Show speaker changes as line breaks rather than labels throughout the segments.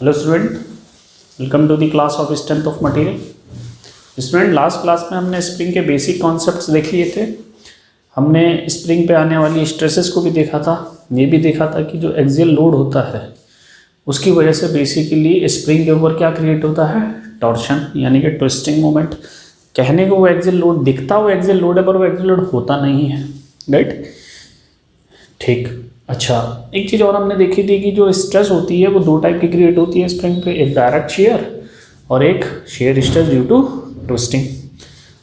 Hello student, welcome to the class of strength of material. Student, last class में हमने spring के basic concepts देख लिए थे। हमने स्प्रिंग पे आने वाली स्ट्रेसेस को भी देखा था। ये भी देखा था कि जो एक्सियल लोड होता है उसकी वजह से बेसिकली स्प्रिंग के ऊपर क्या क्रिएट होता है, टॉर्शन यानी कि ट्विस्टिंग मोमेंट। कहने को वो एक्सियल लोड दिखता, वो एक्सियल लोड है, पर वो एक्सियल लोड होता नहीं है। राइट, ठीक। अच्छा, एक चीज़ और हमने देखी थी कि जो स्ट्रेस होती है वो दो टाइप की क्रिएट होती है स्प्रिंग पे, एक डायरेक्ट शेयर और एक share stress due to twisting.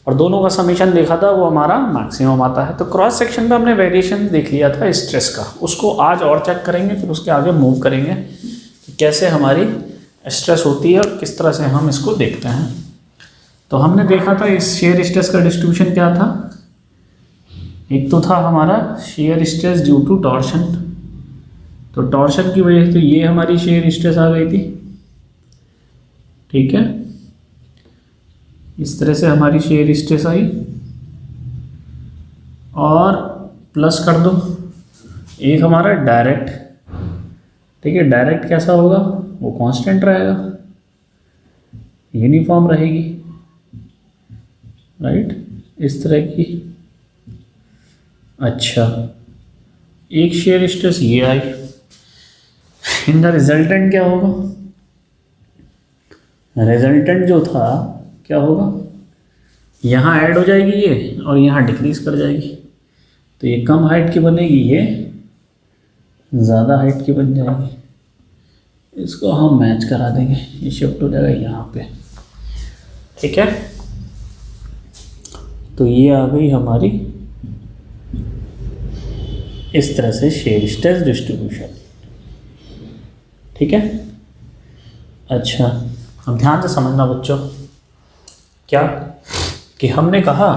और दोनों का समीशन देखा था, वो हमारा मैक्सिमम आता है। तो क्रॉस सेक्शन पे हमने वेरिएशन देख लिया था स्ट्रेस का, उसको आज और चेक करेंगे, फिर उसके आगे मूव करेंगे कि कैसे हमारी स्ट्रेस होती है और किस तरह से हम इसको देखते हैं। तो हमने देखा था इस शेयर स्ट्रेस का डिस्ट्रीब्यूशन क्या था। एक तो था हमारा share stress due to torsion, तो टॉर्शन की वजह से ये हमारी शेयर स्ट्रेस आ गई थी। ठीक है, इस तरह से हमारी शेयर स्ट्रेस आई और प्लस कर दो एक हमारा डायरेक्ट। ठीक है, डायरेक्ट कैसा होगा, वो कांस्टेंट रहेगा, यूनिफॉर्म रहेगी। राइट, इस तरह की। अच्छा, एक शेयर स्ट्रेस ये आई, इनका रिजल्टेंट क्या होगा, रिजल्टेंट जो था क्या होगा, यहाँ ऐड हो जाएगी ये और यहाँ डिक्रीज कर जाएगी। तो ये कम हाइट की बनेगी, ये ज़्यादा हाइट की बन जाएगी। इसको हम मैच करा देंगे, ये शिफ्ट हो जाएगा यहाँ पे। ठीक है, तो ये आ गई हमारी इस तरह से शेयर स्ट्रेस डिस्ट्रीब्यूशन। ठीक है। अच्छा, अब ध्यान से समझना बच्चों, क्या कि हमने कहा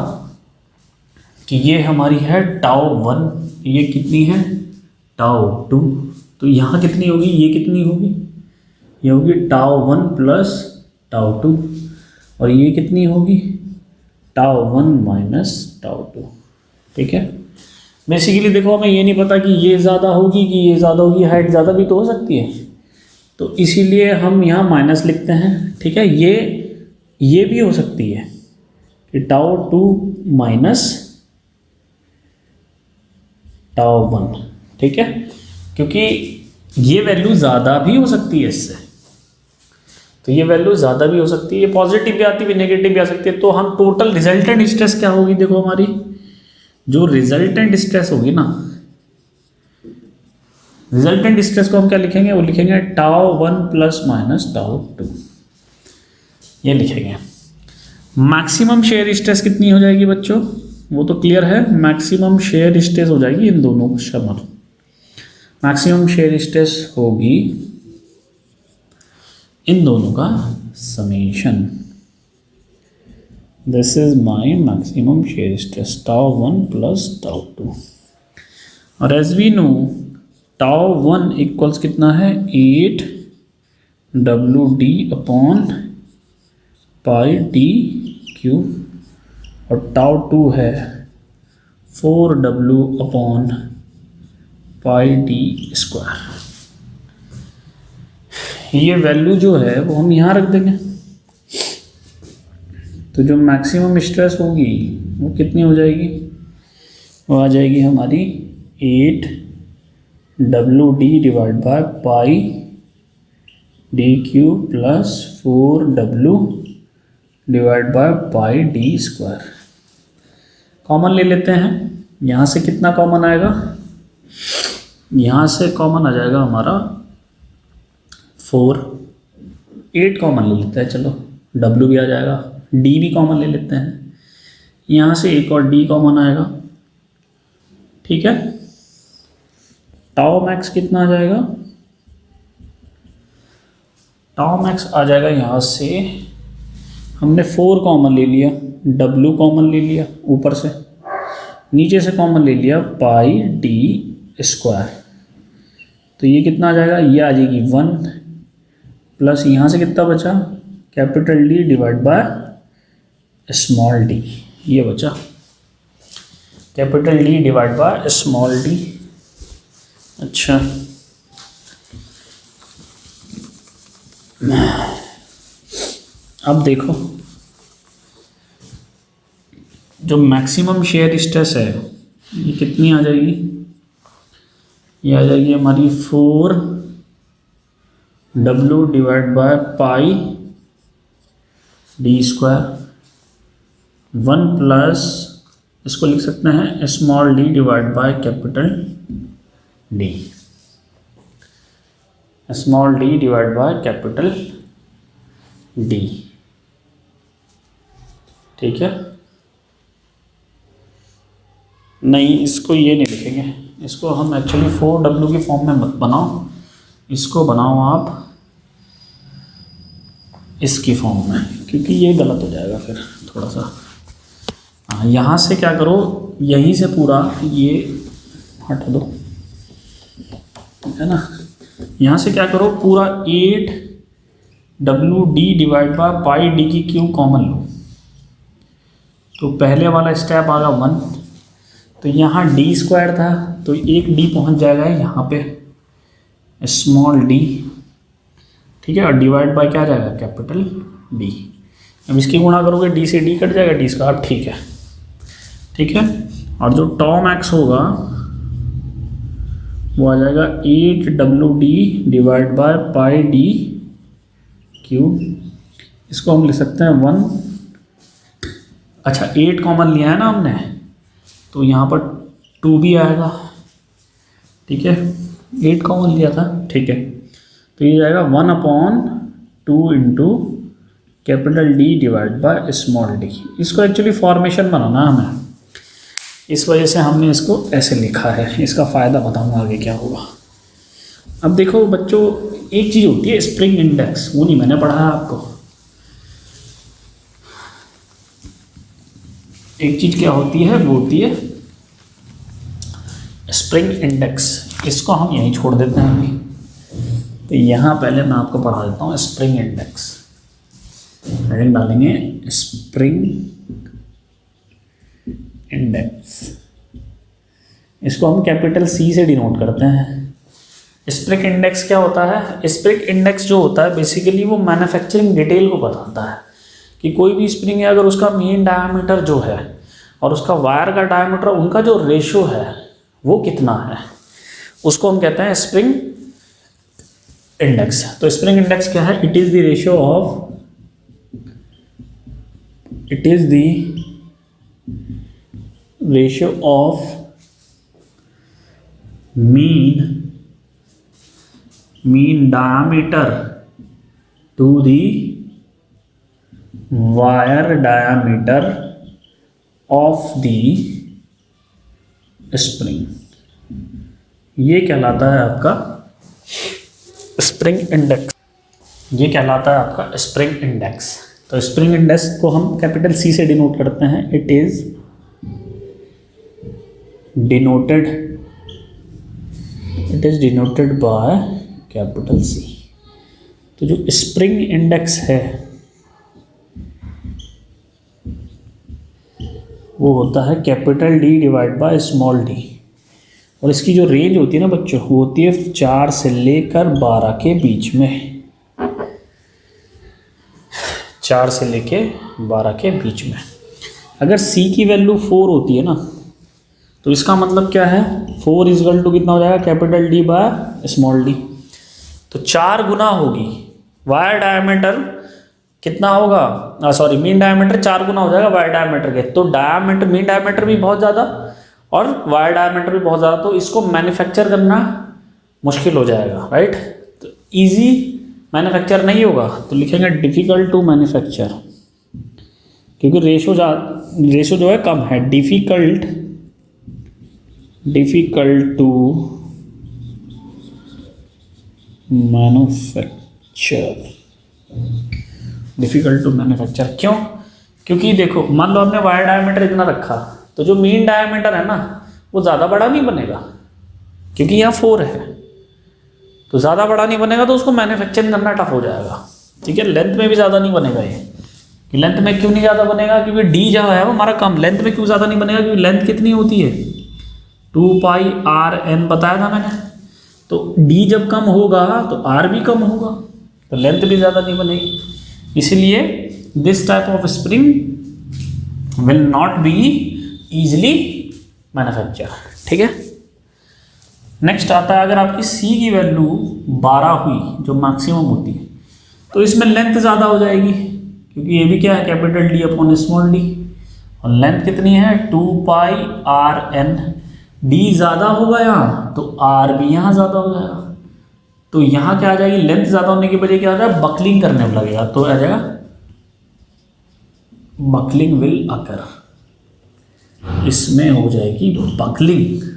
कि ये हमारी है टाउ 1, ये कितनी है टाउ 2, तो यहाँ कितनी होगी, ये कितनी होगी, ये होगी टाउ 1 प्लस टाउ 2, और ये कितनी होगी टाउ 1 माइनस टाउ 2। ठीक है, बेसिकली देखो हमें ये नहीं पता कि ये ज़्यादा होगी कि ये ज़्यादा होगी, हाइट ज़्यादा भी तो हो सकती है, तो इसीलिए हम यहाँ माइनस लिखते हैं। ठीक है, ये भी हो सकती है कि टाउ 2 माइनस टाउ 1। ठीक है, क्योंकि ये वैल्यू ज़्यादा भी हो सकती है इससे, तो ये वैल्यू ज़्यादा भी हो सकती है, ये पॉजिटिव भी आती है, नेगेटिव भी आ सकती है। तो हम टोटल रिजल्टेंट स्ट्रेस क्या होगी, देखो हमारी जो रिजल्टेंट स्ट्रेस होगी ना, रिजल्टेंट स्ट्रेस को हम क्या लिखेंगे, वो लिखेंगे टाउ 1 प्लस माइनस टाउ 2, ये लिखेंगे। मैक्सिमम शेयर स्ट्रेस कितनी हो जाएगी बच्चों, वो तो क्लियर है, मैक्सिमम शेयर स्ट्रेस हो जाएगी इन दोनों को समर। मैक्सिमम शेयर स्ट्रेस होगी इन दोनों का summation. This is my maximum share stress tau 1 plus tau 2, और as we know tau 1 equals कितना है 8 WD upon pi D cube, और टाउ 2 है 4W upon pi D square. ये वैल्यू जो है वो हम यहाँ रख देंगे, तो जो मैक्सिमम स्ट्रेस होगी वो कितनी हो जाएगी, वो आ जाएगी हमारी 8WD divide by pi D Q plus 4W divide by pi D square. Common ले लेते हैं, यहाँ से कितना कॉमन आएगा, यहाँ से कॉमन आ जाएगा हमारा 4, 8 कॉमन ले लेते हैं, चलो W भी आ जाएगा, D भी कॉमन ले लेते हैं, यहाँ से एक और D कॉमन आएगा। ठीक है, टाउ मैक्स कितना आ जाएगा, टाउ मैक्स आ जाएगा, यहाँ से हमने 4 कॉमन ले लिया, W कॉमन ले लिया ऊपर से, नीचे से कॉमन ले लिया पाई डी स्क्वायर, तो ये कितना आ जाएगा, ये आ जाएगी 1 प्लस यहाँ से कितना बचा capital D divide by small d, ये बचा capital D divide by small d। अच्छा, अब देखो, जो मैक्सिमम शेयर स्ट्रेस है ये कितनी आ जाएगी, ये आ जाएगी हमारी 4W divide by pi D square, 1 plus इसको लिख सकते हैं small D divide by capital D, small D divide by capital D. ठीक है, नहीं इसको ये नहीं लिखेंगे, इसको हम एक्चुअली 4W की फॉर्म में मत बनाओ, इसको बनाओ आप इसकी फॉर्म में, क्योंकि ये गलत हो जाएगा फिर थोड़ा सा। हाँ, यहाँ से क्या करो, यहीं से पूरा ये हटा दो, है ना, यहाँ से क्या करो, पूरा 8WD divide by pi D की क्यूब कॉमन लो, तो पहले वाला स्टेप आ गया 1, तो यहाँ डी स्क्वायर था तो एक डी पहुँच जाएगा यहाँ पे स्मॉल डी, ठीक है, और डिवाइड बाय क्या जाएगा कैपिटल डी। अब इसकी गुणा करोगे डी से डी कट जाएगा, डी स्क्वायर, ठीक है, ठीक है। और जो टर्म एक्स होगा वो आ जाएगा 8WD divide by pi D cube, इसको हम लिख सकते हैं 1। अच्छा 8 कॉमन लिया है ना हमने, तो यहाँ पर 2 भी आएगा, ठीक है, 8 कॉमन लिया था, ठीक है, तो ये जाएगा 1/2 into capital D divide by small D. इसको एक्चुअली फॉर्मेशन बनाना है हमें, इस वजह से हमने इसको ऐसे लिखा है, इसका फ़ायदा बताऊंगा आगे क्या होगा। अब देखो बच्चों, एक चीज़ होती है स्प्रिंग इंडेक्स, वो नहीं मैंने पढ़ा है आपको। एक चीज़ क्या होती है, वो होती है स्प्रिंग इंडेक्स, इसको हम यहीं छोड़ देते हैं अभी। तो यहाँ पहले मैं आपको पढ़ा देता हूँ स्प्रिंग इंडेक्स, हेडिंग डालेंगे स्प्रिंग इंडेक्स, इसको हम कैपिटल सी से डिनोट करते हैं। स्प्रिंग इंडेक्स क्या होता है, स्प्रिंग इंडेक्स जो होता है बेसिकली वो मैन्युफैक्चरिंग डिटेल को बताता है कि कोई भी स्प्रिंग है, अगर उसका मेन डायमीटर जो है और उसका वायर का डायमीटर, उनका जो रेशो है वो कितना है, उसको हम कहते हैं स्प्रिंग इंडेक्स। तो स्प्रिंग इंडेक्स क्या है, it is the ratio of, it is the ratio of mean diameter to the wire diameter of the spring, ये कहलाता है आपका स्प्रिंग इंडेक्स, ये कहलाता है आपका स्प्रिंग इंडेक्स। तो स्प्रिंग इंडेक्स को हम कैपिटल सी से डिनोट करते हैं, it is denoted by capital C. तो जो स्प्रिंग इंडेक्स है वो होता है capital D divide by small D, और इसकी जो रेंज होती है ना बच्चों, वो होती है 4 से लेकर 12 के बीच में, 4 से लेके 12 के बीच में। अगर सी की वैल्यू 4 होती है ना, तो इसका मतलब क्या है, 4 इजगल टू कितना हो जाएगा capital D bye small D, तो 4 गुना होगी वायर डायमीटर कितना होगा, सॉरी मीन डायमीटर 4 गुना हो जाएगा वायर डायमीटर के। तो डायमीटर, मीन डायमीटर भी बहुत ज़्यादा और वायर डायमीटर भी बहुत ज़्यादा, तो इसको मैन्युफैक्चर करना मुश्किल हो जाएगा, राइट। तो इजी मैन्युफैक्चर नहीं होगा, तो लिखेंगे डिफ़िकल्ट टू मैन्युफैक्चर, क्योंकि रेशो जो है कम है। डिफ़िकल्ट टू मैन्युफैक्चर, क्यों, क्योंकि देखो मान लो आपने वायर डायमीटर इतना रखा, तो जो मीन डायमीटर है ना वो ज़्यादा बड़ा नहीं बनेगा, क्योंकि यहाँ 4 है, तो ज़्यादा बड़ा नहीं बनेगा, तो उसको मैन्युफैक्चरिंग करना टफ हो जाएगा, ठीक है। लेंथ में भी ज़्यादा नहीं बनेगा ये, लेंथ में क्यों नहीं ज़्यादा बनेगा, क्योंकि डी जो है वो हमारा कम, लेंथ में क्यों ज़्यादा नहीं बनेगा, क्योंकि लेंथ कितनी होती है 2πr n बताया था मैंने, तो डी जब कम होगा तो आर भी कम होगा, तो लेंथ भी ज़्यादा नहीं बनेगी, इसलिए this type of spring will not be easily manufacture. ठीक है, नेक्स्ट आता है, अगर आपकी सी की वैल्यू 12 हुई जो मैक्सिमम होती है, तो इसमें लेंथ ज़्यादा हो जाएगी, क्योंकि ये भी क्या है, capital D upon small D, और लेंथ कितनी है 2 पाई आर एन। डी ज़्यादा होगा यहाँ तो आर भी यहाँ ज़्यादा हो जाएगा, तो यहाँ क्या आ जाएगी, लेंथ ज़्यादा होने की वजह क्या आ जाएगा, बकलिंग करने लगेगा, तो आ जाएगा बकलिंग विल अकर, इसमें हो जाएगी बकलिंग।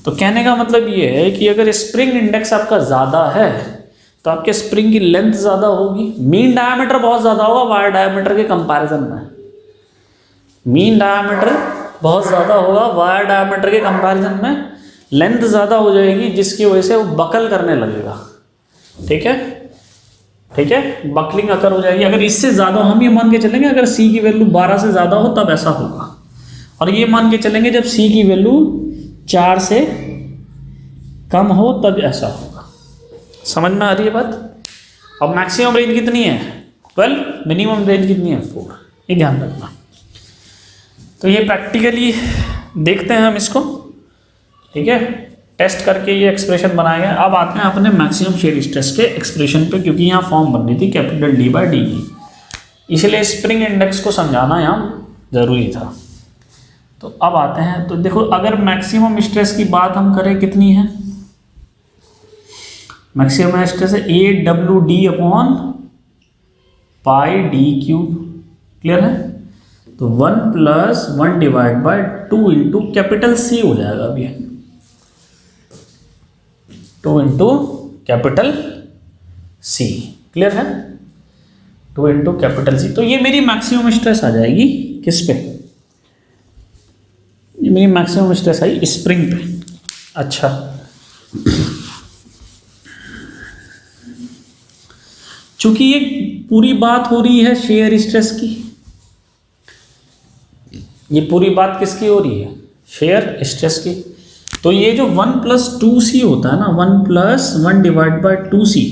तो कहने का मतलब ये है कि अगर स्प्रिंग इंडेक्स आपका ज़्यादा है तो आपके स्प्रिंग की लेंथ ज़्यादा होगी, मीन डायमीटर बहुत ज़्यादा होगा वायर डायमीटर के कंपैरिजन में, मीन डायमीटर बहुत ज़्यादा होगा वायर डायमीटर के कंपैरिजन में, लेंथ ज़्यादा हो जाएगी जिसकी वजह से वो बकल करने लगेगा। ठीक है, ठीक है, बकलिंग अकर हो जाएगी। अगर इससे ज़्यादा हम ये मान के चलेंगे, अगर सी की वैल्यू 12 से ज़्यादा हो तब ऐसा होगा, और ये मान के चलेंगे जब सी की वैल्यू 4 से कम हो तब ऐसा होगा। समझ में आ रही है बात? अब मैक्सिमम रेंज कितनी है 12, मिनिमम रेंज कितनी है 4, ये ध्यान रखना। तो ये प्रैक्टिकली देखते हैं हम इसको, ठीक है, टेस्ट करके ये एक्सप्रेशन बनाएंगे। अब आते हैं अपने मैक्सिमम शेयर स्ट्रेस के एक्सप्रेशन पे, क्योंकि यहाँ फॉर्म बन रही थी कैपिटल डी बाई डी की, इसलिए स्प्रिंग इंडेक्स को समझाना यहाँ ज़रूरी था। तो अब आते हैं, तो देखो अगर मैक्सिमम स्ट्रेस की बात हम करें कितनी है, मैक्सिमम स्ट्रेस है 8 WD upon pi D cube, clear है? तो 1 + 1 divide by 2 into capital C हो जाएगा अभी, 2 इंटू कैपिटल सी, क्लियर है? 2 इंटू कैपिटल सी। तो ये मेरी मैक्सिमम स्ट्रेस आ जाएगी किस पे, ये मेरी मैक्सिमम स्ट्रेस आई स्प्रिंग पे। अच्छा, चूंकि ये पूरी बात हो रही है शेयर स्ट्रेस की, ये पूरी बात किसकी हो रही है, शेयर स्ट्रेस की, तो ये जो 1 + 2c होता है ना, 1 + 1 डिवाइड बाई 2c,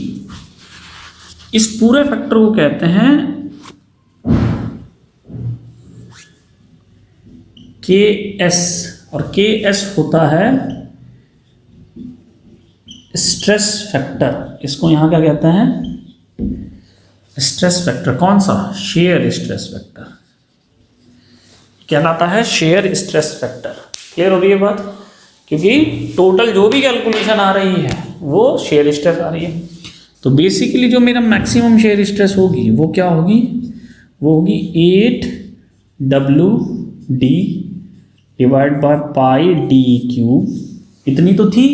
इस पूरे फैक्टर को कहते हैं KS, और KS होता है स्ट्रेस फैक्टर, इसको यहां क्या कहते हैं, स्ट्रेस फैक्टर। कौन सा, शेयर स्ट्रेस फैक्टर कहलाता है, शेयर स्ट्रेस फैक्टर। क्लियर हो रही है बात? क्योंकि टोटल जो भी कैलकुलेशन आ रही है वो शेयर स्ट्रेस आ रही है। तो बेसिकली जो मेरा मैक्सिमम शेयर स्ट्रेस होगी वो क्या होगी, वो होगी 8WD divide by pi D cube, इतनी तो थी,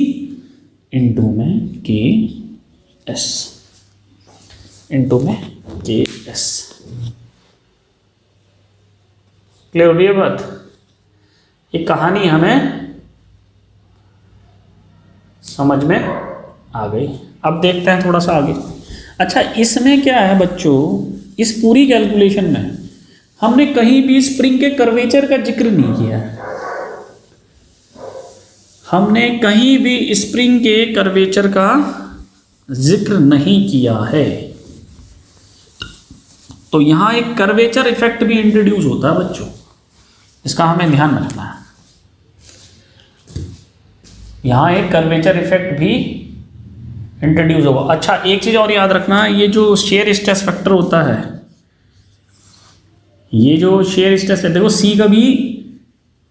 इंटू में KS, इंटू में KS। क्लियर हो रही है बात? ये कहानी हमें समझ में आ गई। अब देखते हैं थोड़ा सा आगे। अच्छा, इसमें क्या है बच्चों, इस पूरी कैलकुलेशन में हमने कहीं भी स्प्रिंग के कर्वेचर का जिक्र नहीं किया है, हमने कहीं भी स्प्रिंग के कर्वेचर का जिक्र नहीं किया है। तो यहां एक कर्वेचर इफेक्ट भी इंट्रोड्यूस होता है बच्चों, इसका हमें ध्यान रखना है। यहां एक कर्वेचर इफेक्ट भी इंट्रोड्यूस होगा। अच्छा, एक चीज और याद रखना है, ये जो शेयर स्ट्रेस फैक्टर होता है, ये जो शेयर स्ट्रेस है, देखो सी कभी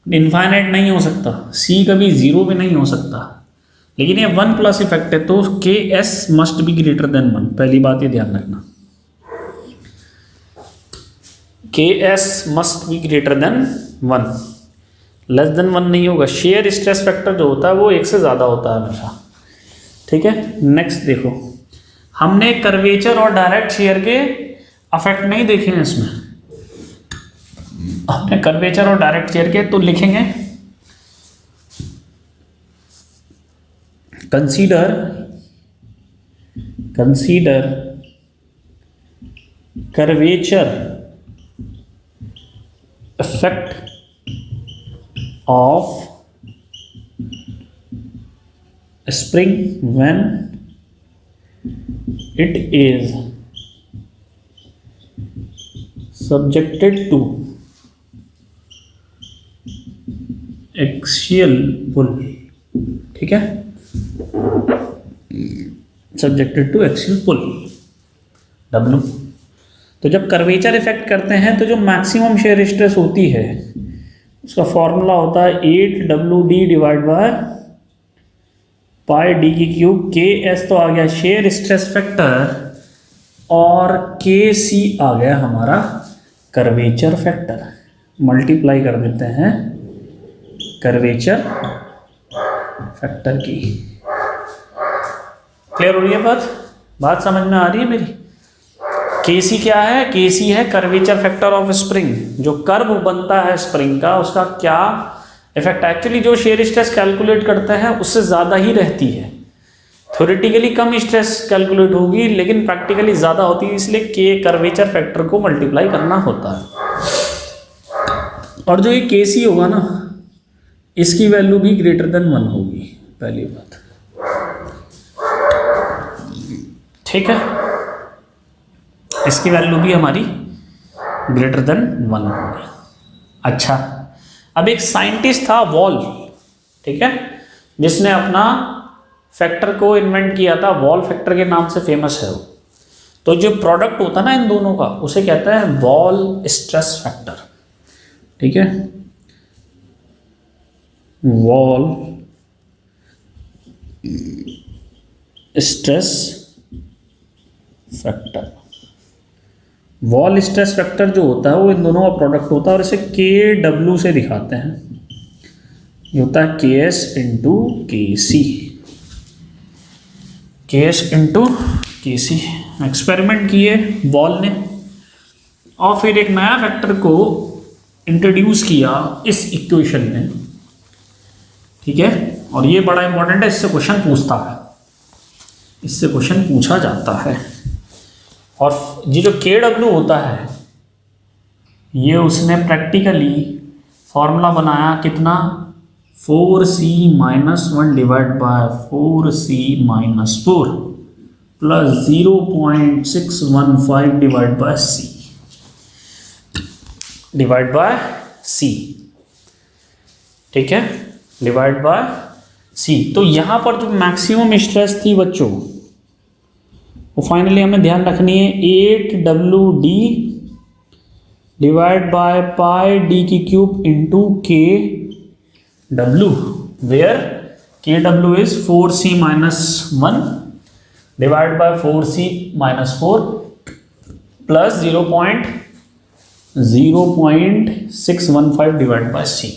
इनफाइनाइट नहीं हो सकता, सी कभी 0 भी नहीं हो सकता, लेकिन ये 1+ इफेक्ट है, तो KS must be greater than 1। पहली बात ये ध्यान रखना, KS must be greater than 1, less than 1 नहीं होगा। शेयर स्ट्रेस फैक्टर जो होता है वो 1 से ज़्यादा होता है हमेशा, ठीक है। नेक्स्ट देखो, हमने कर्वेचर और डायरेक्ट शेयर के अफेक्ट नहीं देखे हैं इसमें, हमने कर्वेचर और डायरेक्ट शेयर के, तो लिखेंगे consider curvature effect of spring when it is subjected to axial pull, ठीक है, subjected to axial pull W। तो जब कर्वेचर इफेक्ट करते हैं तो जो मैक्सिमम शेयर स्ट्रेस होती है उसका फॉर्मूला होता है 8WD divide by pi D की क्यूब। के एस तो आ गया शेयर स्ट्रेस फैक्टर और के सी आ गया हमारा कर्वेचर फैक्टर। मल्टीप्लाई कर देते हैं कर्वेचर फैक्टर की। क्लियर हो रही है बात समझ में आ रही है मेरी? केसी क्या है? केसी है कर्वेचर फैक्टर ऑफ स्प्रिंग। जो कर्व बनता है स्प्रिंग का उसका क्या इफेक्ट, एक्चुअली जो शेयर स्ट्रेस कैलकुलेट करते हैं उससे ज़्यादा ही रहती है। थ्योरेटिकली कम स्ट्रेस कैलकुलेट होगी लेकिन प्रैक्टिकली ज़्यादा होती है, इसलिए के कर्वेचर फैक्टर को मल्टीप्लाई करना होता है। और जो ये केसी होगा ना इसकी वैल्यू भी ग्रेटर देन 1 होगी, पहली बात, ठीक है, इसकी वैल्यू भी हमारी ग्रेटर देन 1 होगी। अच्छा, अब एक साइंटिस्ट था वॉल, ठीक है, जिसने अपना फैक्टर को इन्वेंट किया था, वॉल फैक्टर के नाम से फेमस है वो। तो जो प्रोडक्ट होता है ना इन दोनों का उसे कहते हैं वॉल स्ट्रेस फैक्टर, ठीक है, wall stress factor. Wall stress factor जो होता है वो इन दोनों का प्रोडक्ट होता है और इसे के डब्ल्यू से दिखाते हैं। ये होता है के एस इंटू के सी, के एस इंटू के सी। एक्सपेरिमेंट किए वॉल ने और फिर एक नया फैक्टर को इंट्रोड्यूस किया इस इक्वेशन में, ठीक है, और ये बड़ा इंपॉर्टेंट है, इससे क्वेश्चन पूछता है, इससे क्वेश्चन पूछा जाता है। और ये जो के डब्ल्यू होता है ये उसने प्रैक्टिकली फॉर्मूला बनाया कितना, 4C-1 divide by 4C-4 plus 0.615 divide by C, divide by C, ठीक है, डिवाइड बाय सी। तो यहां पर जो मैक्सिमम स्ट्रेस थी बच्चों वो फाइनली हमें ध्यान रखनी है 8WD divide by pi D की cube into K W, where K W is 4C-1 divide by 4C-4 plus 0.615 divide by C.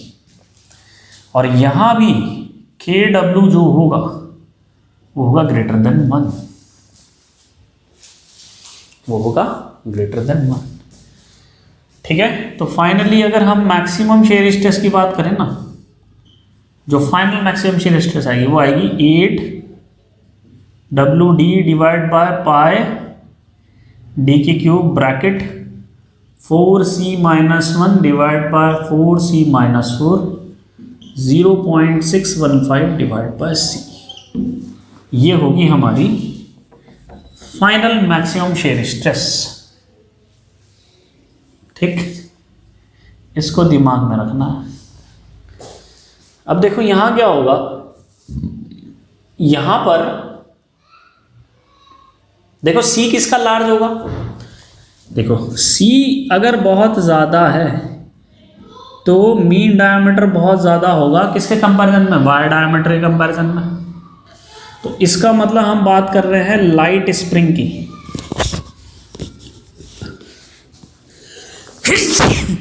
और यहां भी के डब्ल्यू जो होगा वो होगा ग्रेटर देन 1, वो होगा ग्रेटर देन 1, ठीक है। तो फाइनली अगर हम मैक्सिमम शेयर स्ट्रेस की बात करें ना, जो फाइनल मैक्सिमम शेयर स्ट्रेस आएगी वो आएगी 8WD divide by pi D की cube bracket 4C-1 divide by 4C-4 0.615 divide by C. ये होगी हमारी फाइनल मैक्सिमम शेयर स्ट्रेस, ठीक, इसको दिमाग में रखना है। अब देखो यहां क्या होगा, यहां पर देखो सी किसका लार्ज होगा, देखो सी अगर बहुत ज्यादा है तो मीन डायमीटर बहुत ज्यादा होगा किसके कंपैरिजन में, वायर डायमीटर के कंपैरिजन में। तो इसका मतलब हम बात कर रहे हैं लाइट स्प्रिंग की,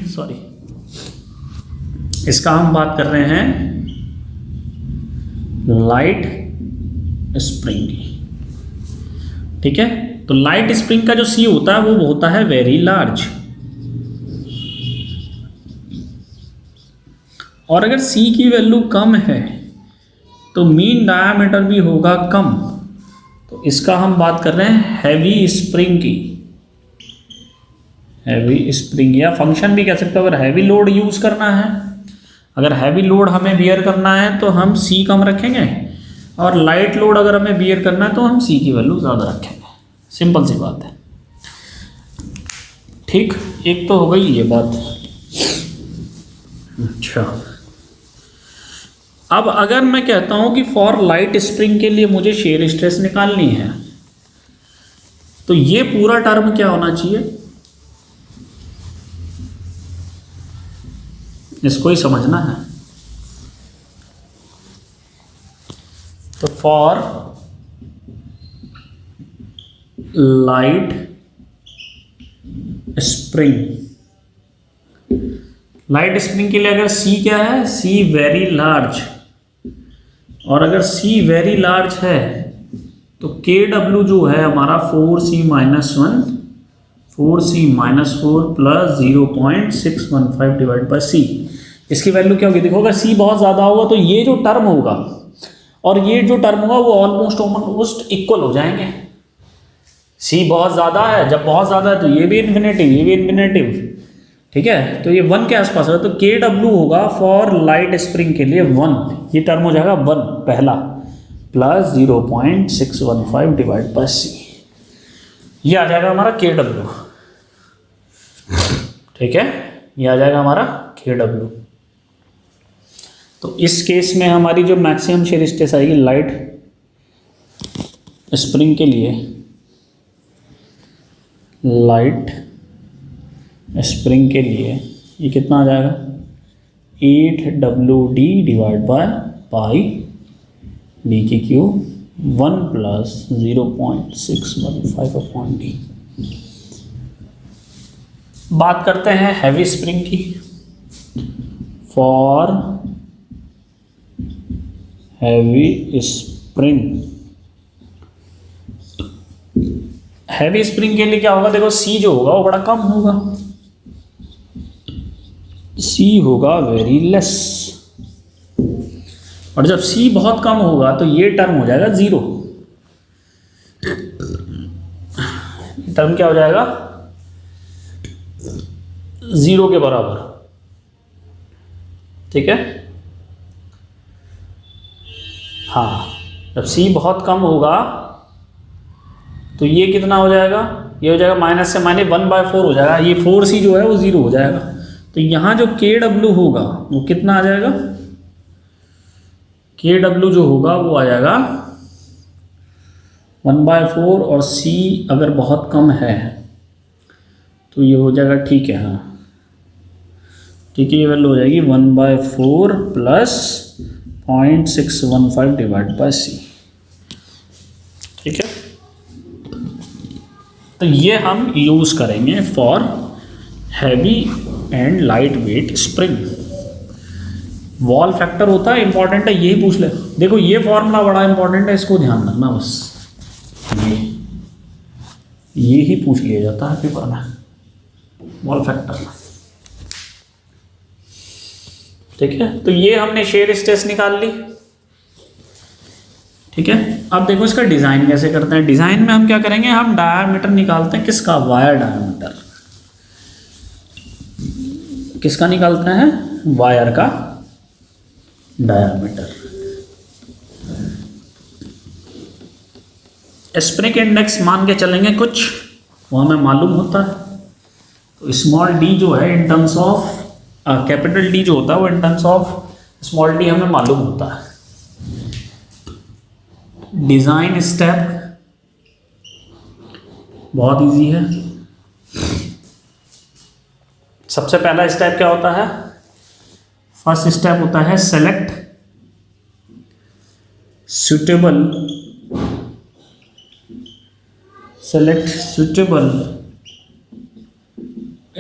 सॉरी, इसका हम बात कर रहे हैं लाइट स्प्रिंग की, ठीक है। तो लाइट स्प्रिंग का जो सी होता है वो होता है वेरी लार्ज, और अगर सी की वैल्यू कम है तो मीन डायमीटर भी होगा कम। तो इसका हम बात कर रहे हैं हैवी स्प्रिंग की, हैवी स्प्रिंग, या फंक्शन भी कह सकते हो। अगर हैवी लोड यूज करना है, अगर हैवी लोड हमें बियर करना है तो हम सी कम रखेंगे, और लाइट लोड अगर हमें बियर करना है तो हम सी की वैल्यू ज़्यादा रखेंगे। सिंपल सी बात है। ठीक, एक तो हो गई ये बात। अच्छा, अब अगर मैं कहता हूं कि फॉर लाइट स्प्रिंग के लिए मुझे शेयर स्ट्रेस निकालनी है, तो ये पूरा टर्म क्या होना चाहिए, इसको ही समझना है। तो for light spring, light spring के लिए अगर C क्या है, C वेरी लार्ज, और अगर C वेरी लार्ज है तो KW जो है हमारा 4C - 1, 4C - 4 plus 0.615 divide by C। इसकी वैल्यू क्या होगी, देखो अगर C बहुत ज़्यादा होगा तो ये जो टर्म होगा और ये जो टर्म होगा वो ऑलमोस्ट इक्वल हो जाएंगे। C बहुत ज़्यादा है, जब बहुत ज़्यादा है तो ये भी इन्फिनेटिव, ये भी इन्फिनेटिव, ठीक है, तो ये 1 के आसपास है। तो KW होगा फॉर लाइट स्प्रिंग के लिए 1, ये टर्म हो जाएगा 1 पहला, प्लस 0.615 डिवाइड बाई C, ये आ जाएगा हमारा KW। ठीक है, ये आ जाएगा हमारा KW। तो इस केस में हमारी जो मैक्सिमम शेयर स्ट्रेस आएगी लाइट स्प्रिंग के लिए, लाइट स्प्रिंग के लिए ये कितना आ जाएगा, 8WD divide by pi D की क्यूब 1 प्लस 0.615 अपॉन D। बात करते हैं हैवी स्प्रिंग की। For heavy spring, heavy spring के लिए क्या होगा, देखो C जो होगा वो बड़ा कम होगा, C होगा वेरी लेस, और जब C बहुत कम होगा तो ये टर्म हो जाएगा 0, टर्म क्या हो जाएगा 0 के बराबर। ठीक है, हाँ, जब C बहुत कम होगा तो ये कितना हो जाएगा, ये हो जाएगा माइनस से माइनस 1/4 हो जाएगा, ये 4C जो है वो 0 हो जाएगा। तो यहाँ जो KW होगा वो कितना आ जाएगा, KW जो होगा वो आ जाएगा 1/4, और C अगर बहुत कम है तो ये हो जाएगा, ठीक है, हाँ ठीक है, ये वैल्यू हो जाएगी 1/4 प्लस 0.615 डिवाइड बाई C। ठीक है, तो ये हम यूज़ करेंगे for heavy and light weight spring. Wall factor होता है, इंपॉर्टेंट है, यही पूछ ले, देखो ये फॉर्मूला बड़ा इंपॉर्टेंट है, इसको ध्यान रखना बस, ये ही पूछ लिया जाता है पेपर में, वॉल फैक्टर। ठीक है, तो ये हमने शेयर स्ट्रेस निकाल ली। ठीक है, अब देखो इसका डिज़ाइन कैसे करते हैं। डिज़ाइन में हम क्या करेंगे, हम डायामीटर निकालते हैं, किसका, वायर डायामीटर। किसका निकालते हैं, वायर का डायामीटर। स्प्रिंग इंडेक्स मान के चलेंगे कुछ, वो हमें मालूम होता है। तो स्मॉल d जो है in terms of, capital D जो होता है वो in terms of small d हमें मालूम होता है। डिज़ाइन स्टेप बहुत इजी है। सबसे पहला स्टेप क्या होता है, फर्स्ट स्टेप होता है select suitable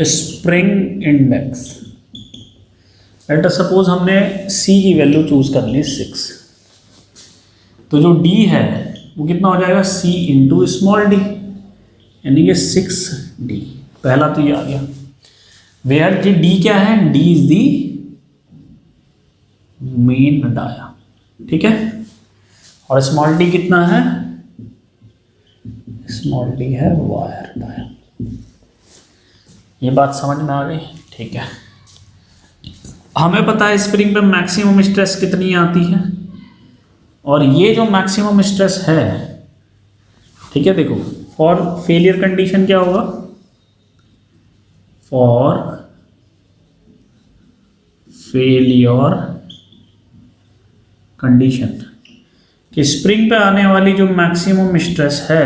spring index. Let us suppose हमने C की वैल्यू चूज कर ली 6, तो जो D है वो कितना हो जाएगा, C इंटू स्मॉल d, यानी कि 6D। पहला तो ये आ गया, वेयर जी D क्या है, D is the main dia. ठीक है, और स्मॉल d कितना है, स्मॉल d है वायर डाया। ये बात समझ में आ गई। ठीक है, हमें पता है स्प्रिंग पे मैक्सिमम स्ट्रेस कितनी आती है, और ये जो मैक्सिमम स्ट्रेस है, ठीक है, देखो फॉर फेलियर कंडीशन क्या होगा, फॉर फेलियर कंडीशन कि स्प्रिंग पे आने वाली जो मैक्सिमम स्ट्रेस है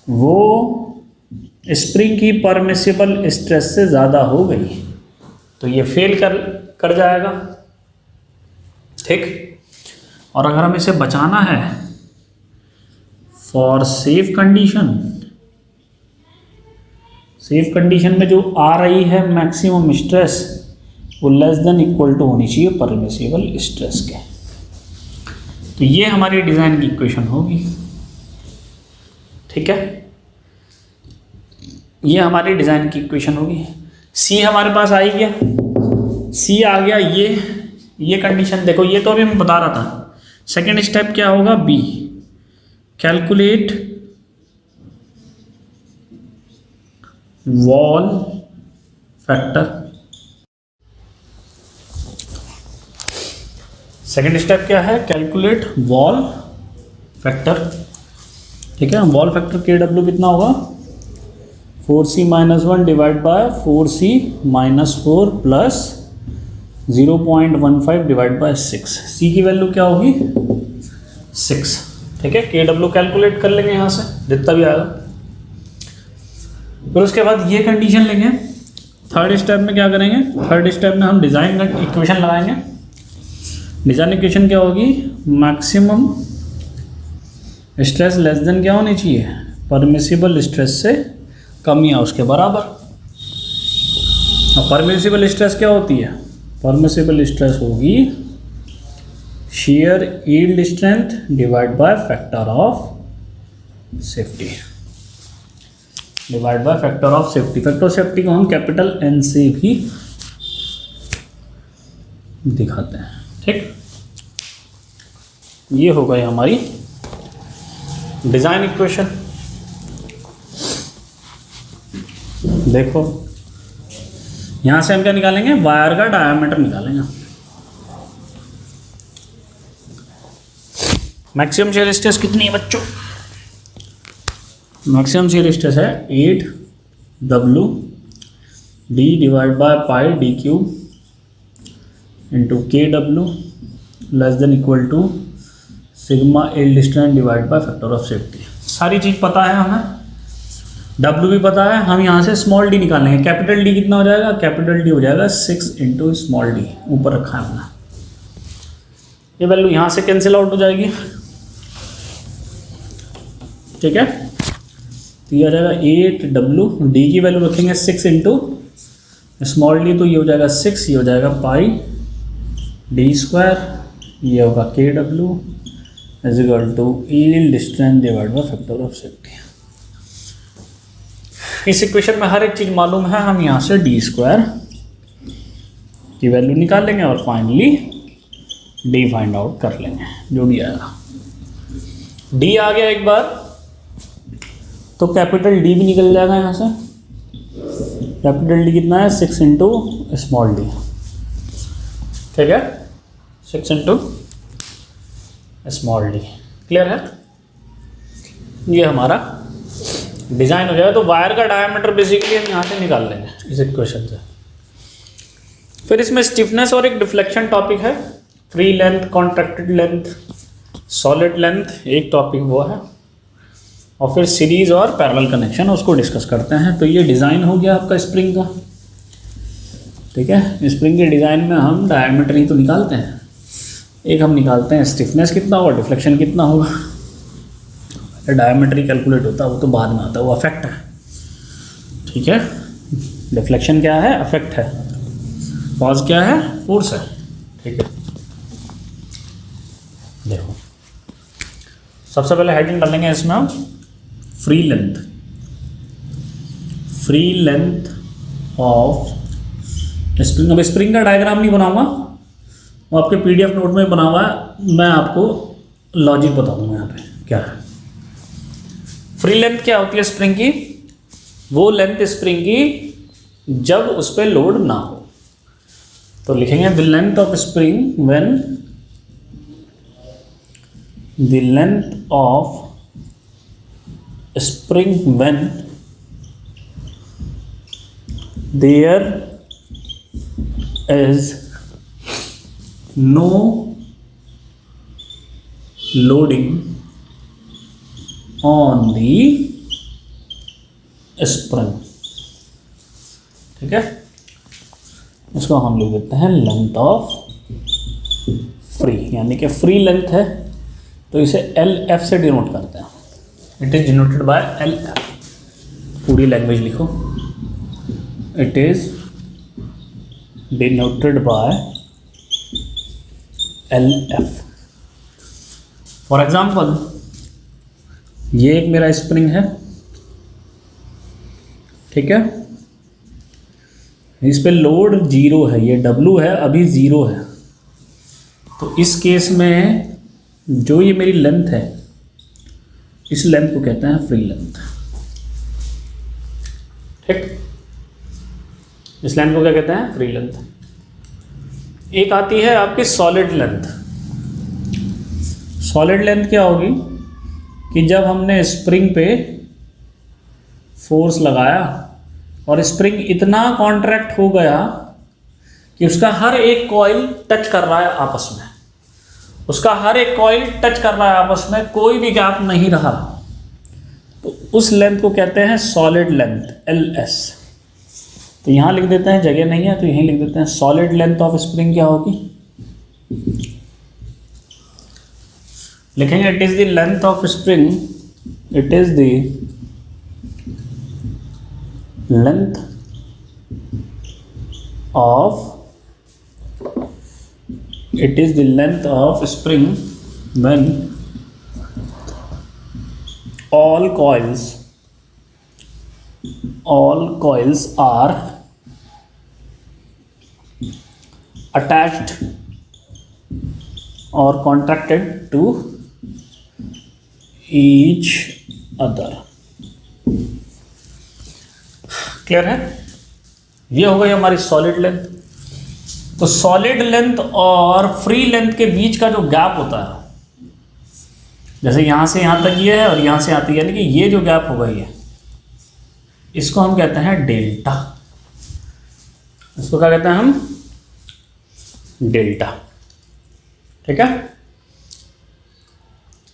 वो स्प्रिंग की परमिसिबल स्ट्रेस से ज़्यादा हो गई, तो ये फेल कर जाएगा। ठीक, और अगर हम इसे बचाना है फॉर सेफ कंडीशन में जो आ रही है मैक्सिमम स्ट्रेस वो लेस देन इक्वल टू होनी चाहिए परमिसिबल स्ट्रेस के। तो ये हमारी डिज़ाइन की इक्वेशन होगी। ठीक है, ये हमारी डिज़ाइन की इक्वेशन होगी। सी हमारे पास आई गया, सी आ गया। ये कंडीशन देखो, ये तो अभी मैं बता रहा था। सेकेंड स्टेप क्या होगा, B, calculate Wahl factor. Second step क्या है, कैलकुलेट वॉल फैक्टर। ठीक है, वॉल फैक्टर के डब्ल्यू कितना होगा, 4c-1 divide by 4c-4 plus 0.15 divide by 6। सी की वैल्यू क्या होगी, 6। ठीक है, के डब्ल्यू कैलकुलेट कर लेंगे यहाँ से जितना भी आएगा। फिर उसके बाद ये कंडीशन लेंगे। थर्ड स्टेप में क्या करेंगे, थर्ड स्टेप में हम डिज़ाइन इक्वेशन लगाएंगे। डिज़ाइन इक्वेशन क्या होगी, मैक्सिमम स्ट्रेस लेस देन क्या होनी चाहिए, परमिसिबल स्ट्रेस से कम या उसके बराबर। और परमिसिबल स्ट्रेस क्या होती है, परमिसिबल स्ट्रेस होगी shear yield strength divide by factor of safety, divide by factor of safety. Factor of safety को हम कैपिटल एन से भी दिखाते हैं। ठीक, ये हो गई हमारी डिज़ाइन इक्वेशन। देखो यहाँ से हम क्या निकालेंगे, वायर का डायामीटर निकालेंगे। मैक्सिमम शियर स्ट्रेस कितनी है बच्चों, मैक्सिमम शियर स्ट्रेस है 8W d divide by pi d cube into KW less than equal to sigma yield strength divide by factor of safety. सारी चीज़ पता है हमें, W भी पता है। हम यहाँ से स्मॉल d निकालेंगे। कैपिटल D कितना हो जाएगा, कैपिटल D हो जाएगा 6 इंटू स्मॉल d, ऊपर रखा है हमने। ये वैल्यू यहाँ से कैंसिल आउट हो जाएगी। ठीक है, तो ये हो जाएगा 8W, D की वैल्यू रखेंगे 6 इंटू स्मॉल d, तो ये हो जाएगा 6, ये हो जाएगा पाई d², ये होगा KW is equal to yield strength divide by factor of safety. इस इक्वेशन में हर एक चीज़ मालूम है, हम यहाँ से d² की वैल्यू निकाल लेंगे और फाइनली d फाइंड आउट कर लेंगे, जो भी आएगा। d आ गया एक बार तो कैपिटल D भी निकल जाएगा यहाँ से। कैपिटल D कितना है, 6 इंटू स्मॉल d। ठीक है, 6 इंटू स्मॉल d। क्लियर है, ये हमारा डिज़ाइन हो जाएगा। तो वायर का डायमीटर बेसिकली हम यहाँ से निकाल लेंगे इस इक्वेशन से। फिर इसमें स्टिफनेस और एक डिफ्लेक्शन टॉपिक है, free length, contracted length, solid length, एक टॉपिक वो है। और फिर सीरीज और पैरेलल कनेक्शन उसको डिस्कस करते हैं। तो ये डिज़ाइन हो गया आपका स्प्रिंग का। ठीक है, स्प्रिंग के डिज़ाइन में हम डायमीटर ही तो निकालते हैं, एक हम निकालते हैं स्टिफनेस कितना होगा, डिफ्लेक्शन कितना होगा। डायमीटर ही कैलकुलेट होता है, वो तो बाद में आता है, वो अफेक्ट है। ठीक है, डिफ्लेक्शन क्या है, अफेक्ट है। कॉज क्या है, फोर्स है। ठीक है, देखो सबसे पहले हेडिंग डालेंगे इसमें हम free length, free length of spring. अब स्प्रिंग का डायग्राम नहीं बनाऊंगा, वो आपके PDF नोट में बना हुआ है, मैं आपको लॉजिक बता दूंगा यहाँ पे क्या है। फ्री लेंथ क्या होती है स्प्रिंग की, वो लेंथ स्प्रिंग की जब उस पर लोड ना हो। तो लिखेंगे the length of spring when the length of spring when there is no loading on the spring। ठीक है, इसको हम लिख देते हैं लेंथ ऑफ फ्री, यानी कि फ्री लेंथ है तो इसे एल एफ से डिनोट करते हैं। It is denoted by L F. पूरी लैंग्वेज लिखो, it is denoted by L F. For example, ये एक मेरा स्प्रिंग है, ठीक है, इस पे लोड 0 है, ये W है, अभी 0 है, तो इस केस में जो ये मेरी लेंथ है, इस लेंथ को कहते हैं फ्री लेंथ। ठीक, इस लेंथ को क्या कहते हैं? Free length. एक आती है आपकी सॉलिड लेंथ। सॉलिड लेंथ क्या होगी कि जब हमने स्प्रिंग पे फोर्स लगाया और स्प्रिंग इतना कॉन्ट्रैक्ट हो गया कि उसका हर एक कॉइल टच कर रहा है आपस में, उसका हर एक कॉइल टच कर रहा है आपस में, कोई भी गैप नहीं रहा, तो उस लेंथ को कहते हैं सॉलिड लेंथ, LS। तो यहाँ लिख देते हैं, जगह नहीं है तो यहीं लिख देते हैं, सॉलिड लेंथ ऑफ स्प्रिंग क्या होगी, लिखेंगे it is the length of spring, it is the length of, it is the length of spring when all coils are attached or contracted to each other। Clear है? ये हो गई हमारी solid length. तो solid length और free length के बीच का जो गैप होता है, जैसे यहां से यहां तक ये है और यहां से आती है, यानी कि ये जो गैप होगा ये, इसको हम कहते हैं डेल्टा। इसको क्या कहते हैं हम? डेल्टा। ठीक है,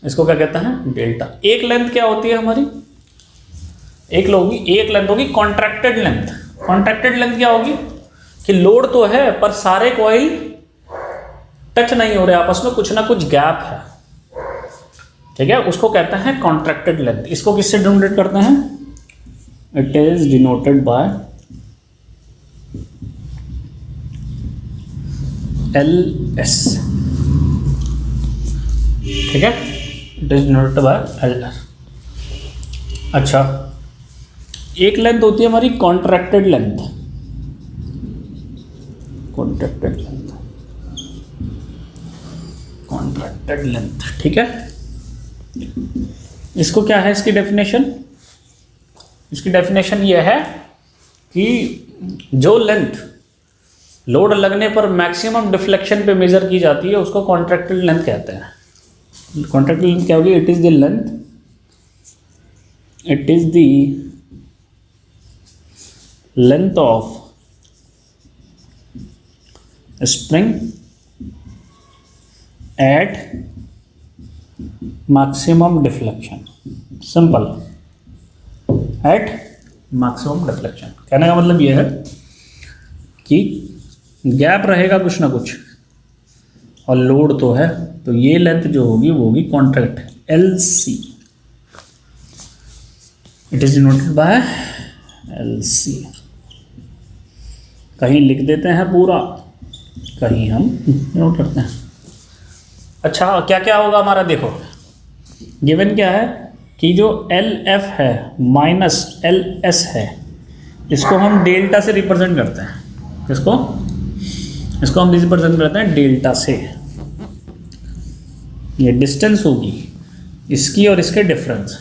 इसको क्या कहते हैं? डेल्टा। एक लेंथ क्या होती है हमारी? एक लेंथ होगी कॉन्ट्रैक्टेड लेंथ। कॉन्ट्रैक्टेड लेंथ क्या होगी कि लोड तो है पर सारे कॉइल टच नहीं हो रहे आपस में, कुछ ना कुछ गैप है, ठीक है, उसको कहते हैं कॉन्ट्रैक्टेड लेंथ। इसको किससे डिनोटेट करते हैं? It is denoted bye LS। ठीक है, it is denoted bye LS। अच्छा, एक लेंथ होती है हमारी कॉन्ट्रैक्टेड लेंथ। कॉन्ट्रैक्टेड लेंथ, ठीक है, इसको क्या है इसकी डेफिनेशन? इसकी डेफिनेशन ये है कि जो लेंथ लोड लगने पर मैक्सिमम डिफ्लेक्शन पे मेजर की जाती है उसको कॉन्ट्रैक्टेड लेंथ कहते हैं। कॉन्ट्रैक्टेड लेंथ क्या होगी? It is the length, it is the length of spring at maximum deflection। Simple, at maximum deflection। कहने का मतलब यह है कि गैप रहेगा कुछ ना कुछ और लोड तो है, तो ये लेंथ जो होगी वो होगी contract, LC। It is denoted bye LC। कहीं लिख देते हैं पूरा, कहीं हम नोट करते हैं। अच्छा, क्या क्या होगा हमारा? देखो, गिवन क्या है कि जो LF है माइनस LS है, इसको हम डेल्टा से रिप्रेजेंट करते हैं। किसको? इसको हम रिप्रेजेंट करते हैं डेल्टा से। ये डिस्टेंस होगी इसकी और इसके डिफरेंस,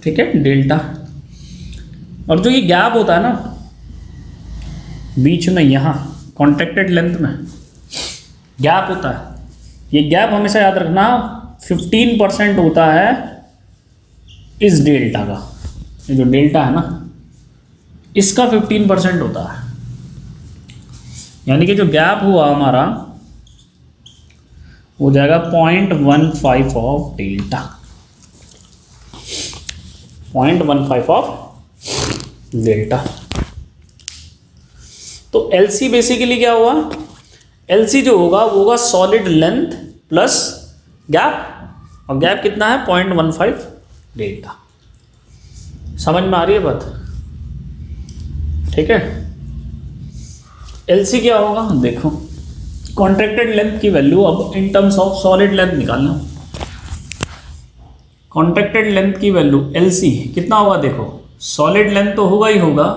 ठीक है, डेल्टा। और जो ये गैप होता है ना बीच में, यहाँ कॉन्ट्रैक्टेड लेंथ में गैप होता है, ये गैप हमेशा याद रखना 15% होता है इस डेल्टा का, ये जो डेल्टा है ना, इसका 15% होता है। यानी कि जो गैप हुआ हमारा हो जाएगा 0.15 ऑफ डेल्टा, 0.15 ऑफ डेल्टा। तो एलसी बेसिकली क्या हुआ, एलसी जो होगा वो होगा सॉलिड लेंथ प्लस गैप, और गैप कितना है 0.15 डेल्टा। समझ में आ रही है बात? ठीक है। एलसी क्या होगा देखो, कॉन्ट्रैक्टेड लेंथ की वैल्यू अब in terms of solid length निकालना। कॉन्ट्रैक्टेड लेंथ की वैल्यू एलसी कितना होगा देखो, सॉलिड लेंथ तो होगा ही होगा,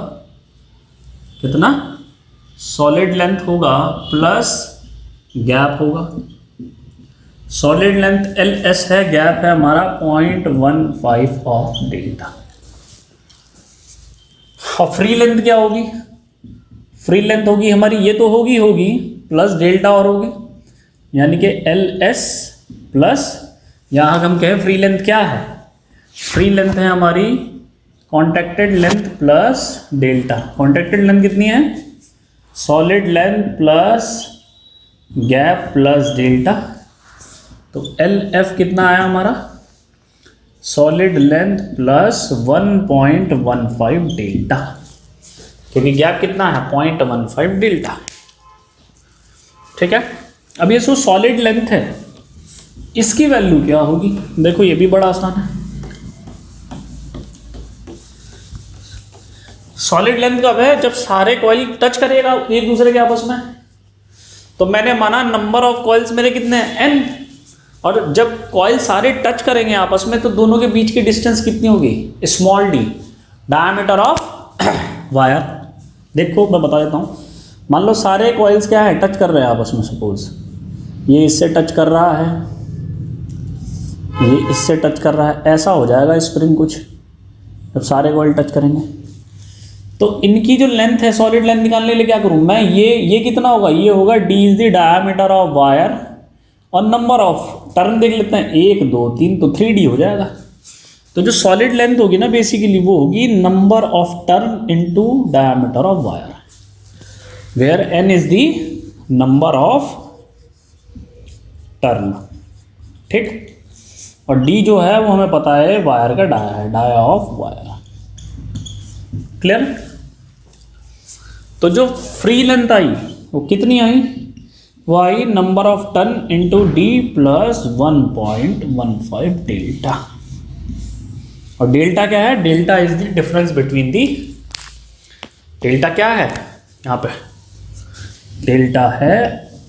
कितना सॉलिड लेंथ होगा प्लस गैप होगा। सॉलिड लेंथ एल एस है, गैप है हमारा 0.15 ऑफ डेल्टा। और फ्री लेंथ क्या होगी, फ्री लेंथ होगी हमारी, ये तो होगी प्लस डेल्टा और होगी, यानी कि एल एस प्लस, यहां हम कहें फ्री लेंथ क्या है, फ्री लेंथ है हमारी contracted length plus delta. Contracted length कितनी है, solid length plus gap plus delta. तो एल एफ कितना आया हमारा, सॉलिड लेंथ प्लस 1.15 डेल्टा, क्योंकि गैप कितना है 0.15 डेल्टा। ठीक है। अब ये सो सॉलिड लेंथ है, इसकी वैल्यू क्या होगी देखो, ये भी बड़ा आसान है। सॉलिड लेंथ कब है, जब सारे कॉइल टच करेगा एक दूसरे के आपस में। तो मैंने माना नंबर ऑफ कॉइल्स मेरे कितने हैं n, और जब कॉइल सारे टच करेंगे आपस में तो दोनों के बीच की डिस्टेंस कितनी होगी, small D, diameter of wire. देखो मैं बता देता हूँ, मान लो सारे कॉइल्स क्या है, टच कर रहे हैं आपस में। सपोज ये इससे टच कर रहा है, ये इससे टच कर रहा है, ऐसा हो जाएगा स्प्रिंग कुछ जब सारे कॉइल टच करेंगे। तो इनकी जो लेंथ है, सॉलिड लेंथ निकालने के लिए क्या करूँ मैं, ये कितना होगा, ये होगा d is the diameter of wire, और नंबर ऑफ टर्न देख लेते हैं 1 2 3, तो 3d हो जाएगा। तो जो सॉलिड लेंथ होगी ना बेसिकली वो होगी number of turn into diameter of wire, where n is the number of turn. ठीक। और d जो है वो हमें पता है वायर का डाया है, डाया ऑफ वायर। क्लियर। तो जो फ्री लेंथ आई वो कितनी आई, वो आई number of turn into D plus 1.15 delta. और डेल्टा क्या है, delta is the difference between the, delta क्या है यहाँ पे, डेल्टा है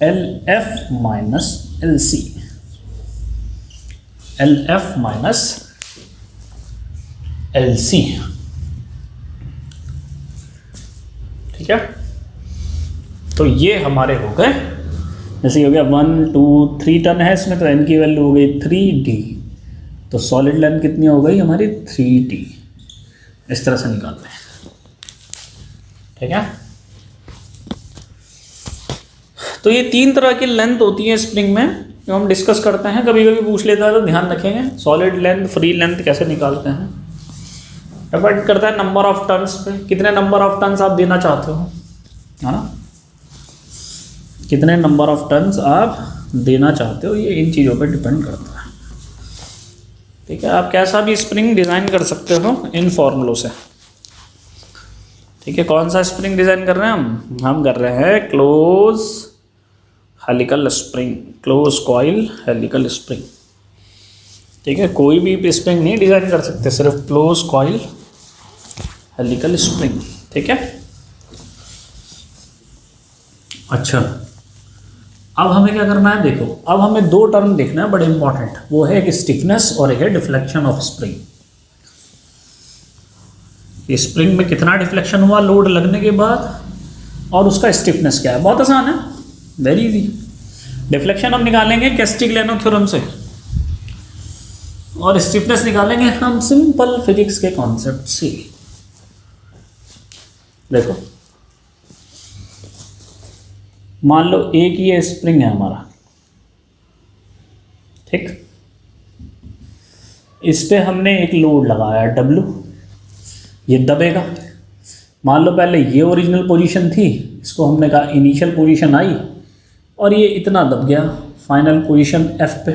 L F minus L C, L F minus L C. ठीक है। तो ये हमारे हो गए, जैसे हो गया 1 2 3 टन है इसमें, तो n की वैल्यू हो गई 3d, तो सॉलिड लेंथ कितनी हो गई हमारी 3d। इस तरह से निकालते हैं। ठीक है। तो ये 3 तरह की लेंथ होती है स्प्रिंग में, जो हम डिस्कस करते हैं, कभी कभी पूछ लेता है तो ध्यान रखेंगे। सॉलिड लेंथ, फ्री लेंथ कैसे निकालते हैं, डिपेंड करता है नंबर ऑफ टर्न्स पे, कितने नंबर ऑफ टर्न्स आप देना चाहते हो, है ना, कितने नंबर ऑफ टर्न्स आप देना चाहते हो, ये इन चीज़ों पे डिपेंड करता है। ठीक है। आप कैसा भी स्प्रिंग डिज़ाइन कर सकते हो इन फॉर्मूलों से। ठीक है। कौन सा स्प्रिंग डिज़ाइन कर रहे हैं हम कर रहे हैं close helical spring, close coil helical spring. ठीक है। कोई भी स्प्रिंग नहीं डिज़ाइन कर सकते, सिर्फ क्लोज कॉइल हेलिकल स्प्रिंग। ठीक है। अच्छा, अब हमें क्या करना है देखो, अब हमें 2 टर्म देखना है बड़े इंपॉर्टेंट, वो है एक स्टिफनेस और एक है डिफ्लेक्शन ऑफ स्प्रिंग। स्प्रिंग में कितना डिफ्लेक्शन हुआ लोड लगने के बाद, और उसका स्टिफनेस क्या है। बहुत आसान है, वेरी इजी। डिफ्लेक्शन हम निकालेंगे कैस्टिग्लियानो थ्योरम से, और स्टिफनेस निकालेंगे हम सिंपल फिजिक्स के कॉन्सेप्ट से। देखो मान लो एक ये स्प्रिंग है हमारा, ठीक, इस पे हमने एक लोड लगाया W, ये दबेगा। मान लो पहले ये ओरिजिनल पोजीशन थी, इसको हमने कहा इनिशियल पोजीशन आई और ये इतना दब गया फाइनल पोजीशन F पे,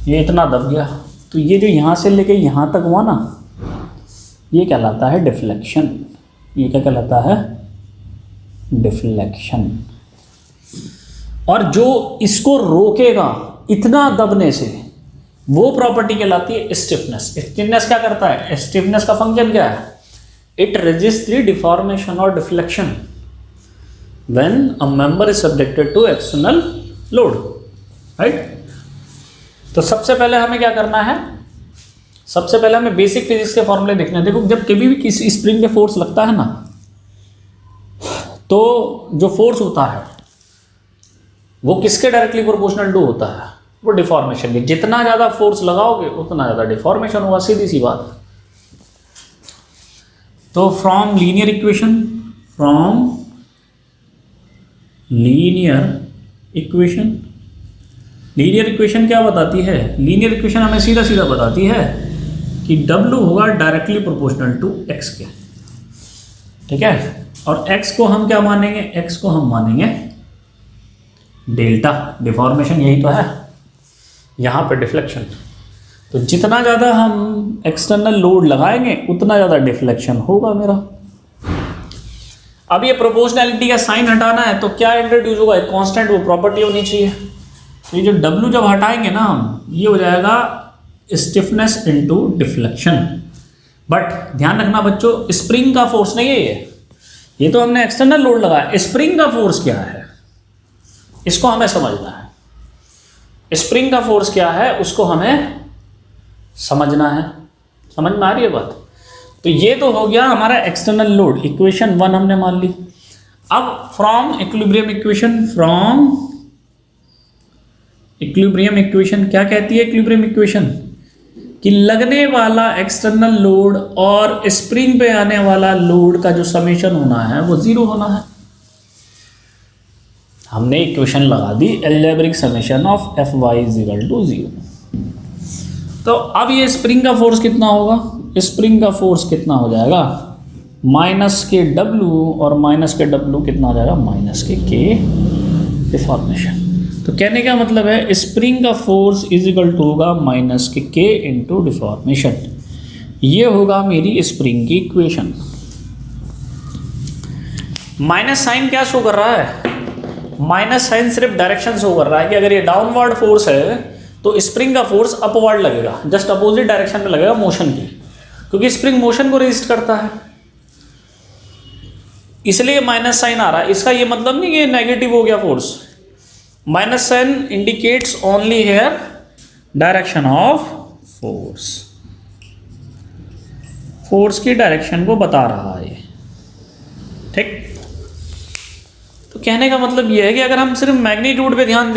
ये इतना दब गया। तो ये जो यहाँ से लेके यहाँ तक हुआ ना, ये कहलाता है डिफ्लेक्शन। ये क्या कहलाता है? डिफ्लेक्शन। और जो इसको रोकेगा इतना दबने से, वो प्रॉपर्टी कहलाती है स्टिफनेस। स्टिफनेस क्या करता है? स्टिफनेस का फंक्शन क्या है? इट रेजिस्ट द डिफॉर्मेशन और deflection when a member is subjected to external load, right. तो सबसे पहले हमें क्या करना है? सबसे पहले हमें बेसिक फिजिक्स के फॉर्मूले देखने हैं। देखो, जब कभी भी किसी स्प्रिंग पे फोर्स लगता है ना, तो जो फोर्स होता है वो किसके डायरेक्टली प्रोपोर्शनल टू होता है? वो डिफॉर्मेशन के। जितना ज़्यादा फोर्स लगाओगे उतना ज़्यादा डिफॉर्मेशन होगा, सीधी सी बात। तो फ्रॉम लीनियर इक्वेशन क्या बताती है? लीनियर इक्वेशन हमें सीधा सीधा बताती है कि W होगा डायरेक्टली प्रोपोर्शनल टू x के, ठीक है। और x को हम क्या मानेंगे? x को हम मानेंगे डेल्टा। डिफॉर्मेशन यही तो है, यहाँ पे डिफ्लेक्शन। तो जितना ज़्यादा हम एक्सटर्नल लोड लगाएंगे उतना ज़्यादा डिफ्लेक्शन होगा मेरा। अब ये प्रोपोर्शनैलिटी का साइन हटाना है तो क्या इंट्रोड्यूस होगा? एक कांस्टेंट, वो प्रॉपर्टी होनी चाहिए। तो ये जो W जब हटाएंगे ना हम, ये हो जाएगा स्टिफनेस इनटू डिफ्लेक्शन। बट ध्यान रखना बच्चों, स्प्रिंग का फोर्स नहीं है ये तो हमने एक्सटर्नल लोड लगाया। स्प्रिंग का फोर्स क्या है इसको हमें समझना है। स्प्रिंग का फोर्स क्या है उसको हमें समझना है। समझ में आ रही है बात? तो ये तो हो गया हमारा एक्सटर्नल लोड, इक्वेशन 1 हमने मान ली। अब फ्रॉम इक्विलिब्रियम इक्वेशन क्या कहती है? इक्विलिब्रियम इक्वेशन कि लगने वाला एक्सटर्नल लोड और स्प्रिंग पे आने वाला लोड का जो समेशन होना है वो 0 होना है। हमने इक्वेशन लगा दी algebraic summation of Fy is equal to 0। तो अब ये स्प्रिंग का फोर्स कितना होगा? स्प्रिंग का फोर्स कितना हो जाएगा? माइनस के W, और माइनस के W कितना हो जाएगा? माइनस के K डिफॉर्मेशन। तो कहने का मतलब है स्प्रिंग का फोर्स इज इक्वल टू होगा माइनस के K इंटू डिफॉर्मेशन। ये होगा मेरी स्प्रिंग की इक्वेशन। माइनस साइन क्या शो कर रहा है? माइनस साइन सिर्फ डायरेक्शन शो कर रहा है कि अगर ये डाउनवर्ड फोर्स है तो स्प्रिंग का फोर्स अपवर्ड लगेगा, जस्ट अपोजिट डायरेक्शन में लगेगा मोशन की, क्योंकि स्प्रिंग मोशन को रेजिस्ट करता है, इसलिए माइनस साइन आ रहा है। इसका ये मतलब नहीं कि नेगेटिव हो गया force. Minus sign indicates only here direction of force, force की डायरेक्शन को बता रहा है, ठीक। तो कहने का मतलब यह है कि अगर हम सिर्फ मैग्नीट्यूड पे ध्यान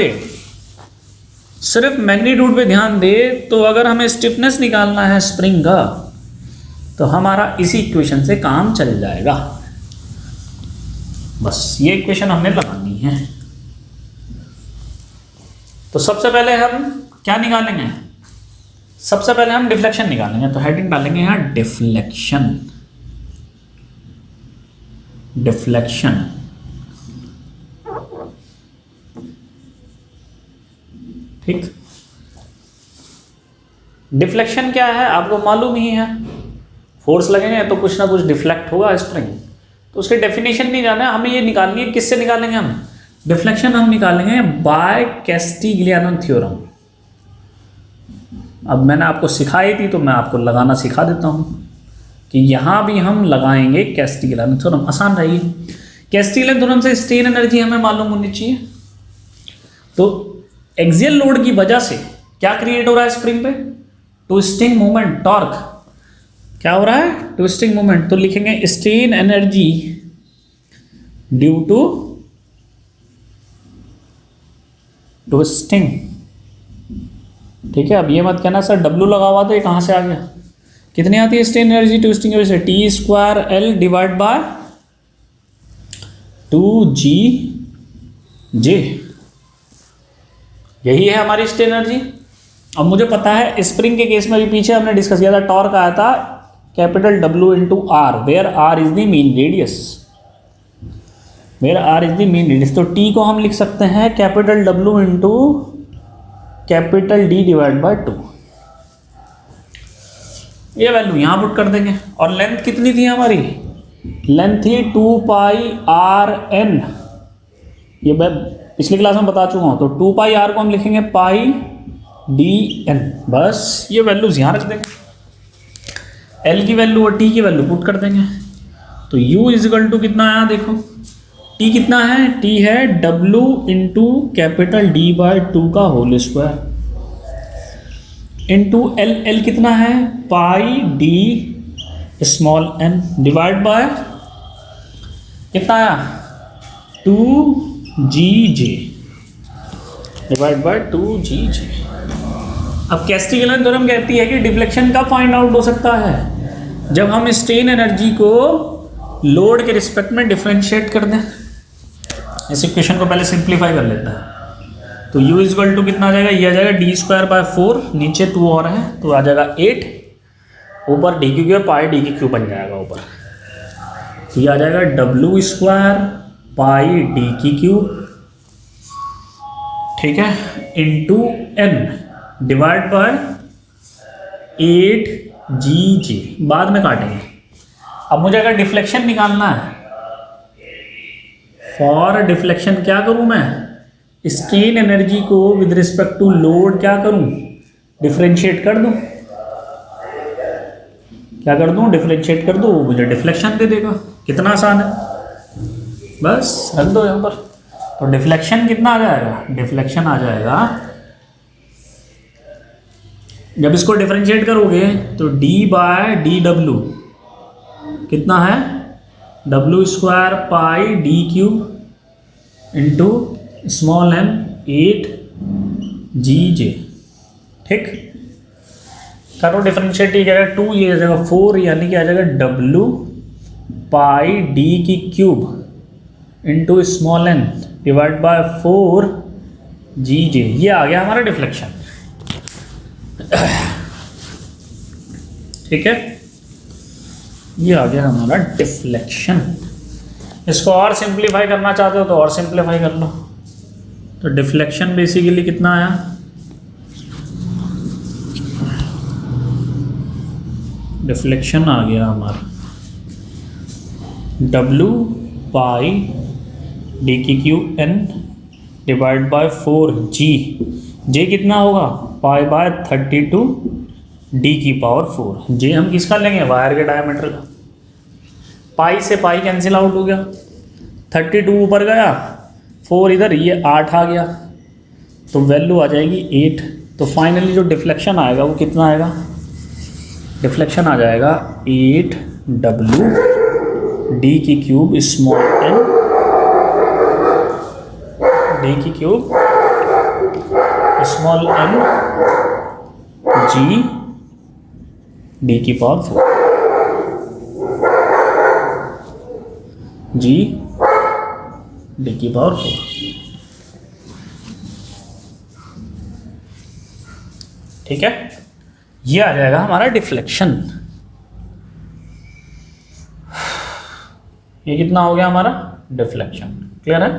दें, तो अगर हमें स्टिफनेस निकालना है स्प्रिंग का, तो हमारा इसी इक्वेशन से काम चल जाएगा। बस ये इक्वेशन हमने लगानी है। तो सबसे पहले हम क्या निकालेंगे? सबसे पहले हम डिफ्लेक्शन निकालेंगे। तो हेडिंग डालेंगे यहाँ डिफ्लेक्शन। ठीक। डिफ्लेक्शन क्या है आपको मालूम ही है। फोर्स लगेंगे तो कुछ ना कुछ डिफ्लेक्ट होगा स्प्रिंग। तो उसकी डेफिनेशन नहीं जाना है, हमें ये निकालनी है। किससे निकालेंगे हम डिफ्लेक्शन? हम निकालेंगे बाय कैस्टिग्लियानो थ्योरम। अब मैंने आपको सिखाई थी तो मैं आपको लगाना सिखा देता हूं कि यहां भी हम लगाएंगे कैस्टिग्लियानो थ्योरम। आसान रहेगी। कैस्टिग्लियानो थ्योरम से स्ट्रेन एनर्जी हमें मालूम होनी चाहिए। तो एक्सियल लोड की वजह से क्या क्रिएट हो रहा है स्प्रिंग पे? Twisting moment, torque. क्या हो रहा है? Twisting moment. तो लिखेंगे strain energy due to twisting. ठीक है। अब ये मत कहना सर W लगा हुआ था, ये कहां से आ गया? कितनी आती है स्ट्रेन एनर्जी ट्विस्टिंग की वजह से? T² L divide by 2G J। यही है हमारी स्ट्रेन एनर्जी। अब मुझे पता है स्प्रिंग के केस में भी पीछे हमने डिस्कस किया था, टॉर्क आया था capital W into R, where R is the mean radius, where R is the mean radius. तो T को हम लिख सकते हैं capital W into capital D divide by 2। ये वैल्यू यहाँ पुट कर देंगे। और लेंथ कितनी थी हमारी, लेंथ थी 2 पाई आर एन, ये मैं पिछली क्लास में बता चुका हूँ। तो 2 पाई आर को हम लिखेंगे पाई डी एन, बस ये वैल्यूज यहाँ रख देंगे। एल की वैल्यू और टी की वैल्यू पुट कर देंगे। तो U इजिकल टू कितना आया देखो, T कितना है, T है W into capital D by 2 का whole square into L, L कितना है pi D small N divide by कितना आया 2GJ डिवाइड बाय 2GJ। अब कैस्टिग्लियानो थ्योरम कहती है कि डिफ्लेक्शन कब फाइंड आउट हो सकता है, जब हम स्ट्रेन एनर्जी को लोड के रिस्पेक्ट में डिफरेंशिएट कर दें। इस इक्वेशन को पहले सिंप्लीफाई कर लेता है। तो U इजकल टू कितना आ जाएगा, ये आ जाएगा D स्क्वायर बाय 4, नीचे 2 और है तो आ जाएगा 8, ऊपर D की क्यूब पाई D की क्यूब बन जाएगा ऊपर। तो ये आ जाएगा W स्क्वायर पाई D की क्यूब, ठीक है, into N divide by 8GJ। बाद में काटेंगे। अब मुझे अगर डिफ्लेक्शन निकालना है, फॉर डिफ्लेक्शन क्या करूं मैं, स्ट्रेन एनर्जी को विद रिस्पेक्ट टू लोड क्या करूं, डिफरेंशिएट कर दूं। क्या कर दूं, डिफरेंशिएट कर दूं, मुझे डिफ्लेक्शन दे देगा। कितना आसान है, बस रख दो यहाँ पर। तो डिफ्लेक्शन कितना आ जाएगा, डिफ्लेक्शन आ जाएगा, जब इसको डिफरेंशिएट करोगे तो D बाय डी डब्ल्यू कितना है, W square pi D cube into small m 8GJ, ठीक। करो डिफरेंशिएट, ये जाएगा 2, ये आ जाएगा 4, यानी कि आ जाएगा W पाई D की cube into small n divide by 4GJ। ये आ गया हमारा डिफ्लेक्शन, ठीक है, ये आ गया हमारा डिफ्लेक्शन। इसको और सिंप्लीफाई करना चाहते हो तो और सिंप्लीफाई कर लो। तो डिफ्लेक्शन बेसिकली कितना आया, डिफ्लेक्शन आ गया हमारा W पाई D की cube N divide by 4G। J कितना होगा, पाई बाय 32 D की पावर 4। J हम किसका लेंगे, वायर के डायमीटर का। पाई से पाई कैंसिल आउट हो गया, 32 ऊपर गया, 4 इधर, ये 8 आ गया, तो वैल्यू आ जाएगी 8। तो फाइनली जो डिफ्लेक्शन आएगा वो कितना आएगा, डिफ्लेक्शन आ जाएगा 8W D की क्यूब स्मॉल n D की cube small n G D की पावर 4 G D की पावर 4, ठीक है। ये आ जाएगा हमारा डिफ्लेक्शन। ये कितना हो गया हमारा डिफ्लेक्शन, क्लियर है।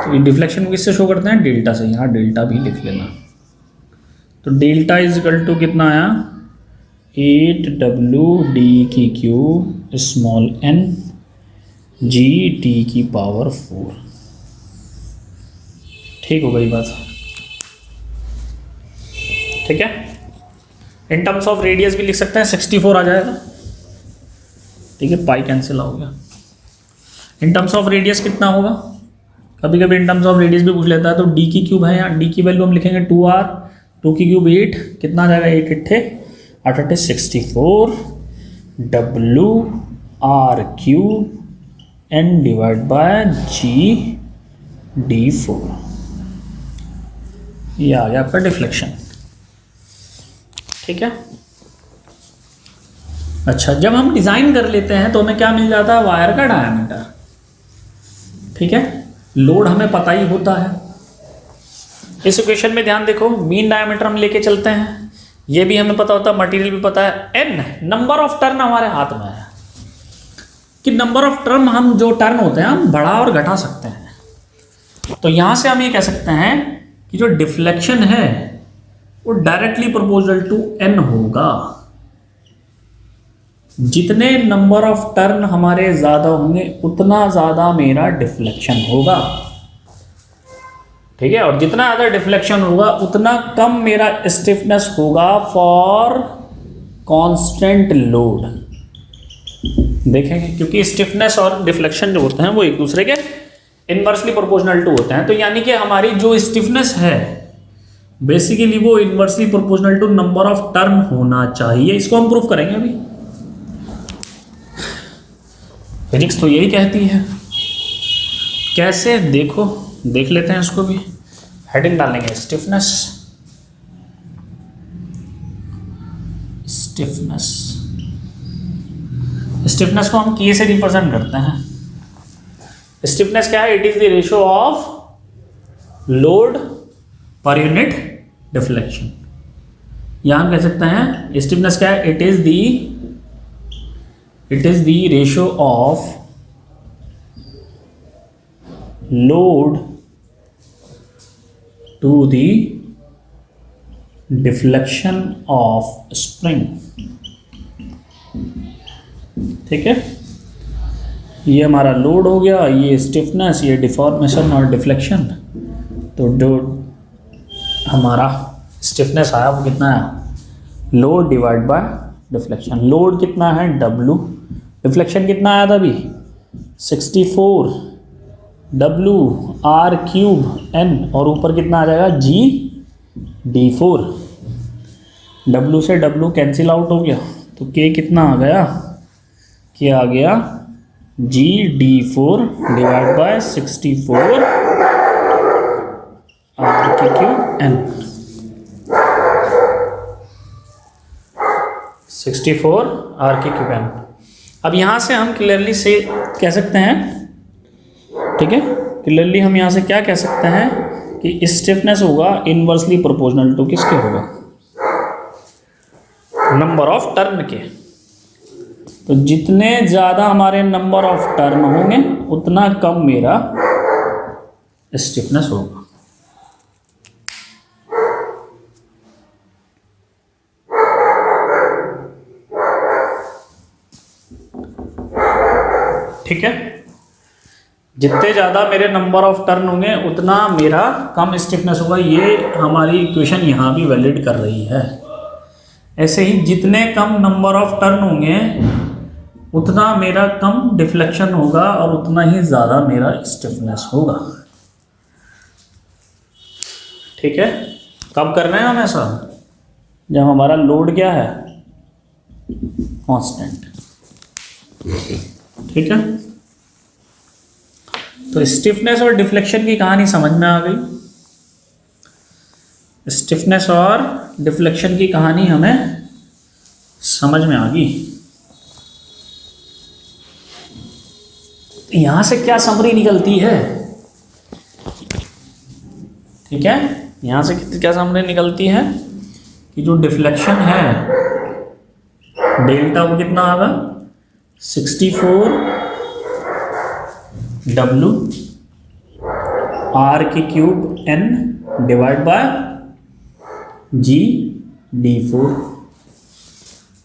तो ये डिफ्लेक्शन को किससे शो करते हैं, डेल्टा से। यहाँ डेल्टा भी लिख लेना। तो डेल्टा इज इक्वल टू कितना आया, 8W D की cube small n G D की पावर 4, ठीक हो गई बात, ठीक है। इन टर्म्स ऑफ रेडियस भी लिख सकते हैं, 64 आ जाएगा, ठीक है, पाई कैंसिल हो गया। इन टर्म्स ऑफ रेडियस कितना होगा, कभी कभी इन टर्म्स ऑफ रेडियस भी पूछ लेता है। तो D की क्यूब है, यहाँ D की वैल्यू हम लिखेंगे 2R, 2 की क्यूब 8, कितना आ जाएगा, 8 8 64 W R cube N divide by G D4। ये आ गया आपका डिफ्लेक्शन, ठीक है। अच्छा, जब हम डिज़ाइन कर लेते हैं तो हमें क्या मिल जाता है, वायर का डायमीटर, ठीक है। लोड हमें पता ही होता है, इस इक्वेशन में ध्यान देखो, मीन डायमीटर हम लेके चलते हैं, ये भी हमें पता होता है, मटेरियल भी पता है, एन नंबर ऑफ टर्न हमारे हाथ में है कि नंबर ऑफ टर्न, हम जो टर्न होते हैं हम बढ़ा और घटा सकते हैं। तो यहां से हम ये कह सकते हैं कि जो डिफ्लेक्शन है वो डायरेक्टली प्रोपोर्शनल टू एन होगा। जितने नंबर ऑफ टर्न हमारे ज्यादा होंगे उतना ज्यादा मेरा डिफ्लेक्शन होगा, ठीक है। और जितना ज्यादा डिफ्लेक्शन होगा उतना कम मेरा स्टिफनेस होगा फॉर कांस्टेंट लोड। देखेंगे क्योंकि स्टिफनेस और डिफ्लेक्शन जो होते हैं वो एक दूसरे के इनवर्सली प्रोपोर्शनल टू होते हैं। तो यानी कि हमारी जो स्टिफनेस है बेसिकली वो inversely proportional to number of turn होना चाहिए। इसको हम प्रूफ करेंगे अभी। फिजिक्स तो यही कहती है। कैसे, देखो, देख लेते हैं इसको भी। हेडिंग डालेंगे स्टिफनेस, स्टिफनेस। स्टिफनेस को हम के से रिप्रेजेंट करते हैं। स्टिफनेस क्या है? It is the ratio of load per unit deflection. यहां हम कह सकते हैं स्टिफनेस क्या है? It is the ratio of load to the deflection of spring. ठीक है, ये हमारा लोड हो गया, ये स्टिफनेस, ये डिफॉर्मेशन और डिफ्लेक्शन। तो जो हमारा स्टिफनेस आया वो कितना आया? Load divide by deflection. Load कितना है? W। डिफ्लेक्शन कितना आया था अभी? 64 W R क्यूब N, और ऊपर कितना आ जाएगा? G D4। W से W कैंसिल आउट हो गया तो K कितना आ गया? K आ गया G D4 divide bye 64 R के क्यूब N। 64 R के क्यूब N। अब यहाँ से हम क्लियरली से कह सकते हैं, ठीक है, क्लियरली हम यहाँ से क्या कह सकते हैं कि स्टिफनेस होगा इनवर्सली प्रोपोर्शनल टू किसके होगा? नंबर ऑफ टर्न के। तो जितने ज़्यादा हमारे नंबर ऑफ टर्न होंगे उतना कम मेरा स्टिफनेस होगा। ठीक है, जितने ज़्यादा मेरे नंबर ऑफ टर्न होंगे उतना मेरा कम स्टिफनेस होगा। ये हमारी इक्वेशन यहाँ भी वैलिड कर रही है। ऐसे ही जितने कम नंबर ऑफ टर्न होंगे उतना मेरा कम डिफ्लेक्शन होगा और उतना ही ज़्यादा मेरा स्टिफनेस होगा। ठीक है, कब करना है हम ऐसा? जब हमारा लोड क्या है? कांस्टेंट। ठीक है, तो स्टिफनेस और डिफ्लेक्शन की कहानी समझ में आ गई। स्टिफनेस और डिफ्लेक्शन की कहानी हमें समझ में आ गई। यहां से क्या समरी निकलती है? ठीक है, यहां से क्या समरी निकलती है कि जो डिफ्लेक्शन है डेल्टा वो कितना आएगा? 64 W R के cube N divide by G D4।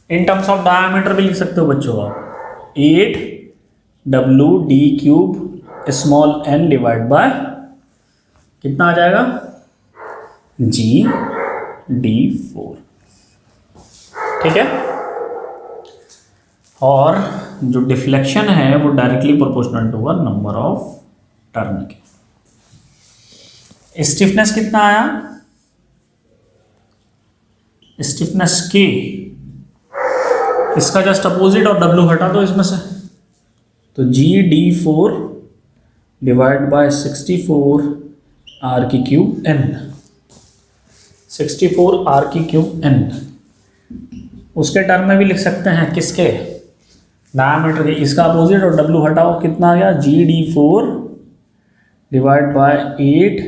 In terms of diameter भी लिख सकते हो बच्चों आप। 8 W D cube small n divide by कितना आ जाएगा? G D4। ठीक है, और जो डिफ्लेक्शन है वो डायरेक्टली प्रोपोर्शनल टू होगा नंबर ऑफ टर्न के। स्टिफनेस कितना आया? स्टिफनेस के, इसका जस्ट अपोजिट और W हटा दो इसमें से, तो G D4 divide bye 64 R की क्यूब N। 64 R की क्यूब N उसके टर्म में भी लिख सकते हैं, किसके? डायमीटर के। इसका अपोजिट और W हटाओ, कितना आ गया? G D4 divide by 8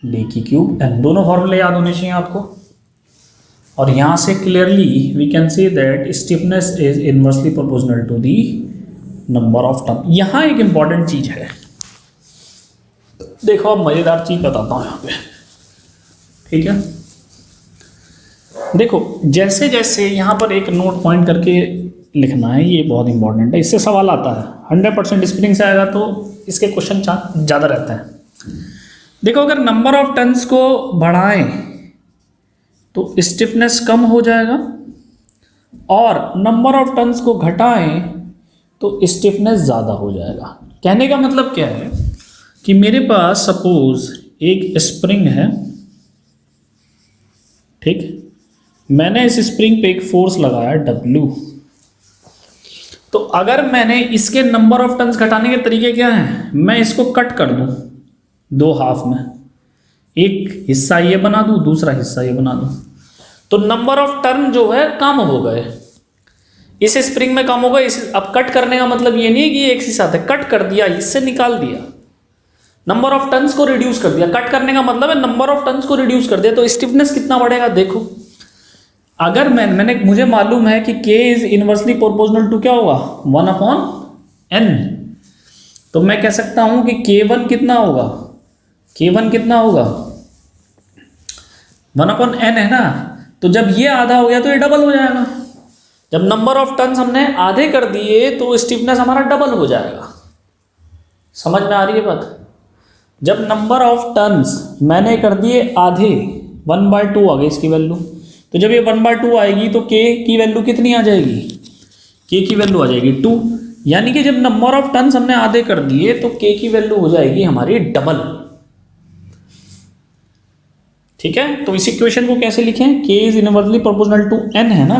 D की क्यूब एन, दोनों फॉर्मूले याद होने चाहिए आपको। और यहाँ से clearly we can say that stiffness is inversely proportional to the number of turn. यहाँ एक इंपॉर्टेंट चीज है, देखो अब मजेदार चीज बताता हूँ यहाँ पे, ठीक है। देखो जैसे जैसे यहाँ पर एक नोट पॉइंट करके लिखना है, ये बहुत इंपॉर्टेंट है, इससे सवाल आता है 100% स्प्रिंग से आएगा तो इसके क्वेश्चन ज़्यादा रहते हैं। देखो अगर नंबर ऑफ टर्न्स को बढ़ाएं तो स्टिफनेस कम हो जाएगा, और नंबर ऑफ टर्न्स को घटाएं तो स्टिफनेस ज़्यादा हो जाएगा। कहने का मतलब क्या है कि मेरे पास सपोज एक स्प्रिंग है, ठीक, मैंने इस स्प्रिंग पे एक फोर्स लगाया W, तो अगर मैंने इसके नंबर ऑफ टर्न्स घटाने के तरीके क्या हैं, मैं इसको कट कर दूं दो हाफ में, एक हिस्सा ये बना दूं, दूसरा हिस्सा ये बना दूं, तो नंबर ऑफ टर्न जो है कम हो गए, इस स्प्रिंग में कम हो गए। अब कट करने का मतलब ये नहीं है कि ये एक ही साथ है, कट कर दिया, इससे निकाल दिया, नंबर ऑफ टर्न्स को रिड्यूस कर दिया। कट करने का मतलब है नंबर ऑफ टर्न्स को रिड्यूस कर दिया, तो स्टिफनेस कितना बढ़ेगा। देखो अगर मुझे मालूम है कि K is inversely proportional to क्या होगा 1/n, तो मैं कह सकता हूं कि K1 कितना होगा, K1 कितना होगा 1/n है ना। तो जब ये आधा हो गया तो ये डबल हो जाएगा। जब नंबर ऑफ टर्न्स हमने आधे कर दिए तो स्टिफनेस हमारा डबल हो जाएगा। समझ में आ रही है बात। जब नंबर ऑफ टर्न्स मैंने कर दिए आधे, 1/2 आ गई इसकी वैल्यू, तो जब ये 1/2 आएगी तो K की वैल्यू कितनी आ जाएगी, K की वैल्यू आ जाएगी 2। यानी कि जब नंबर ऑफ टर्न्स हमने आधे कर दिए तो K की वैल्यू हो जाएगी हमारी डबल। ठीक है, तो इस इक्वेशन को कैसे लिखें, K is inversely proportional to n है ना,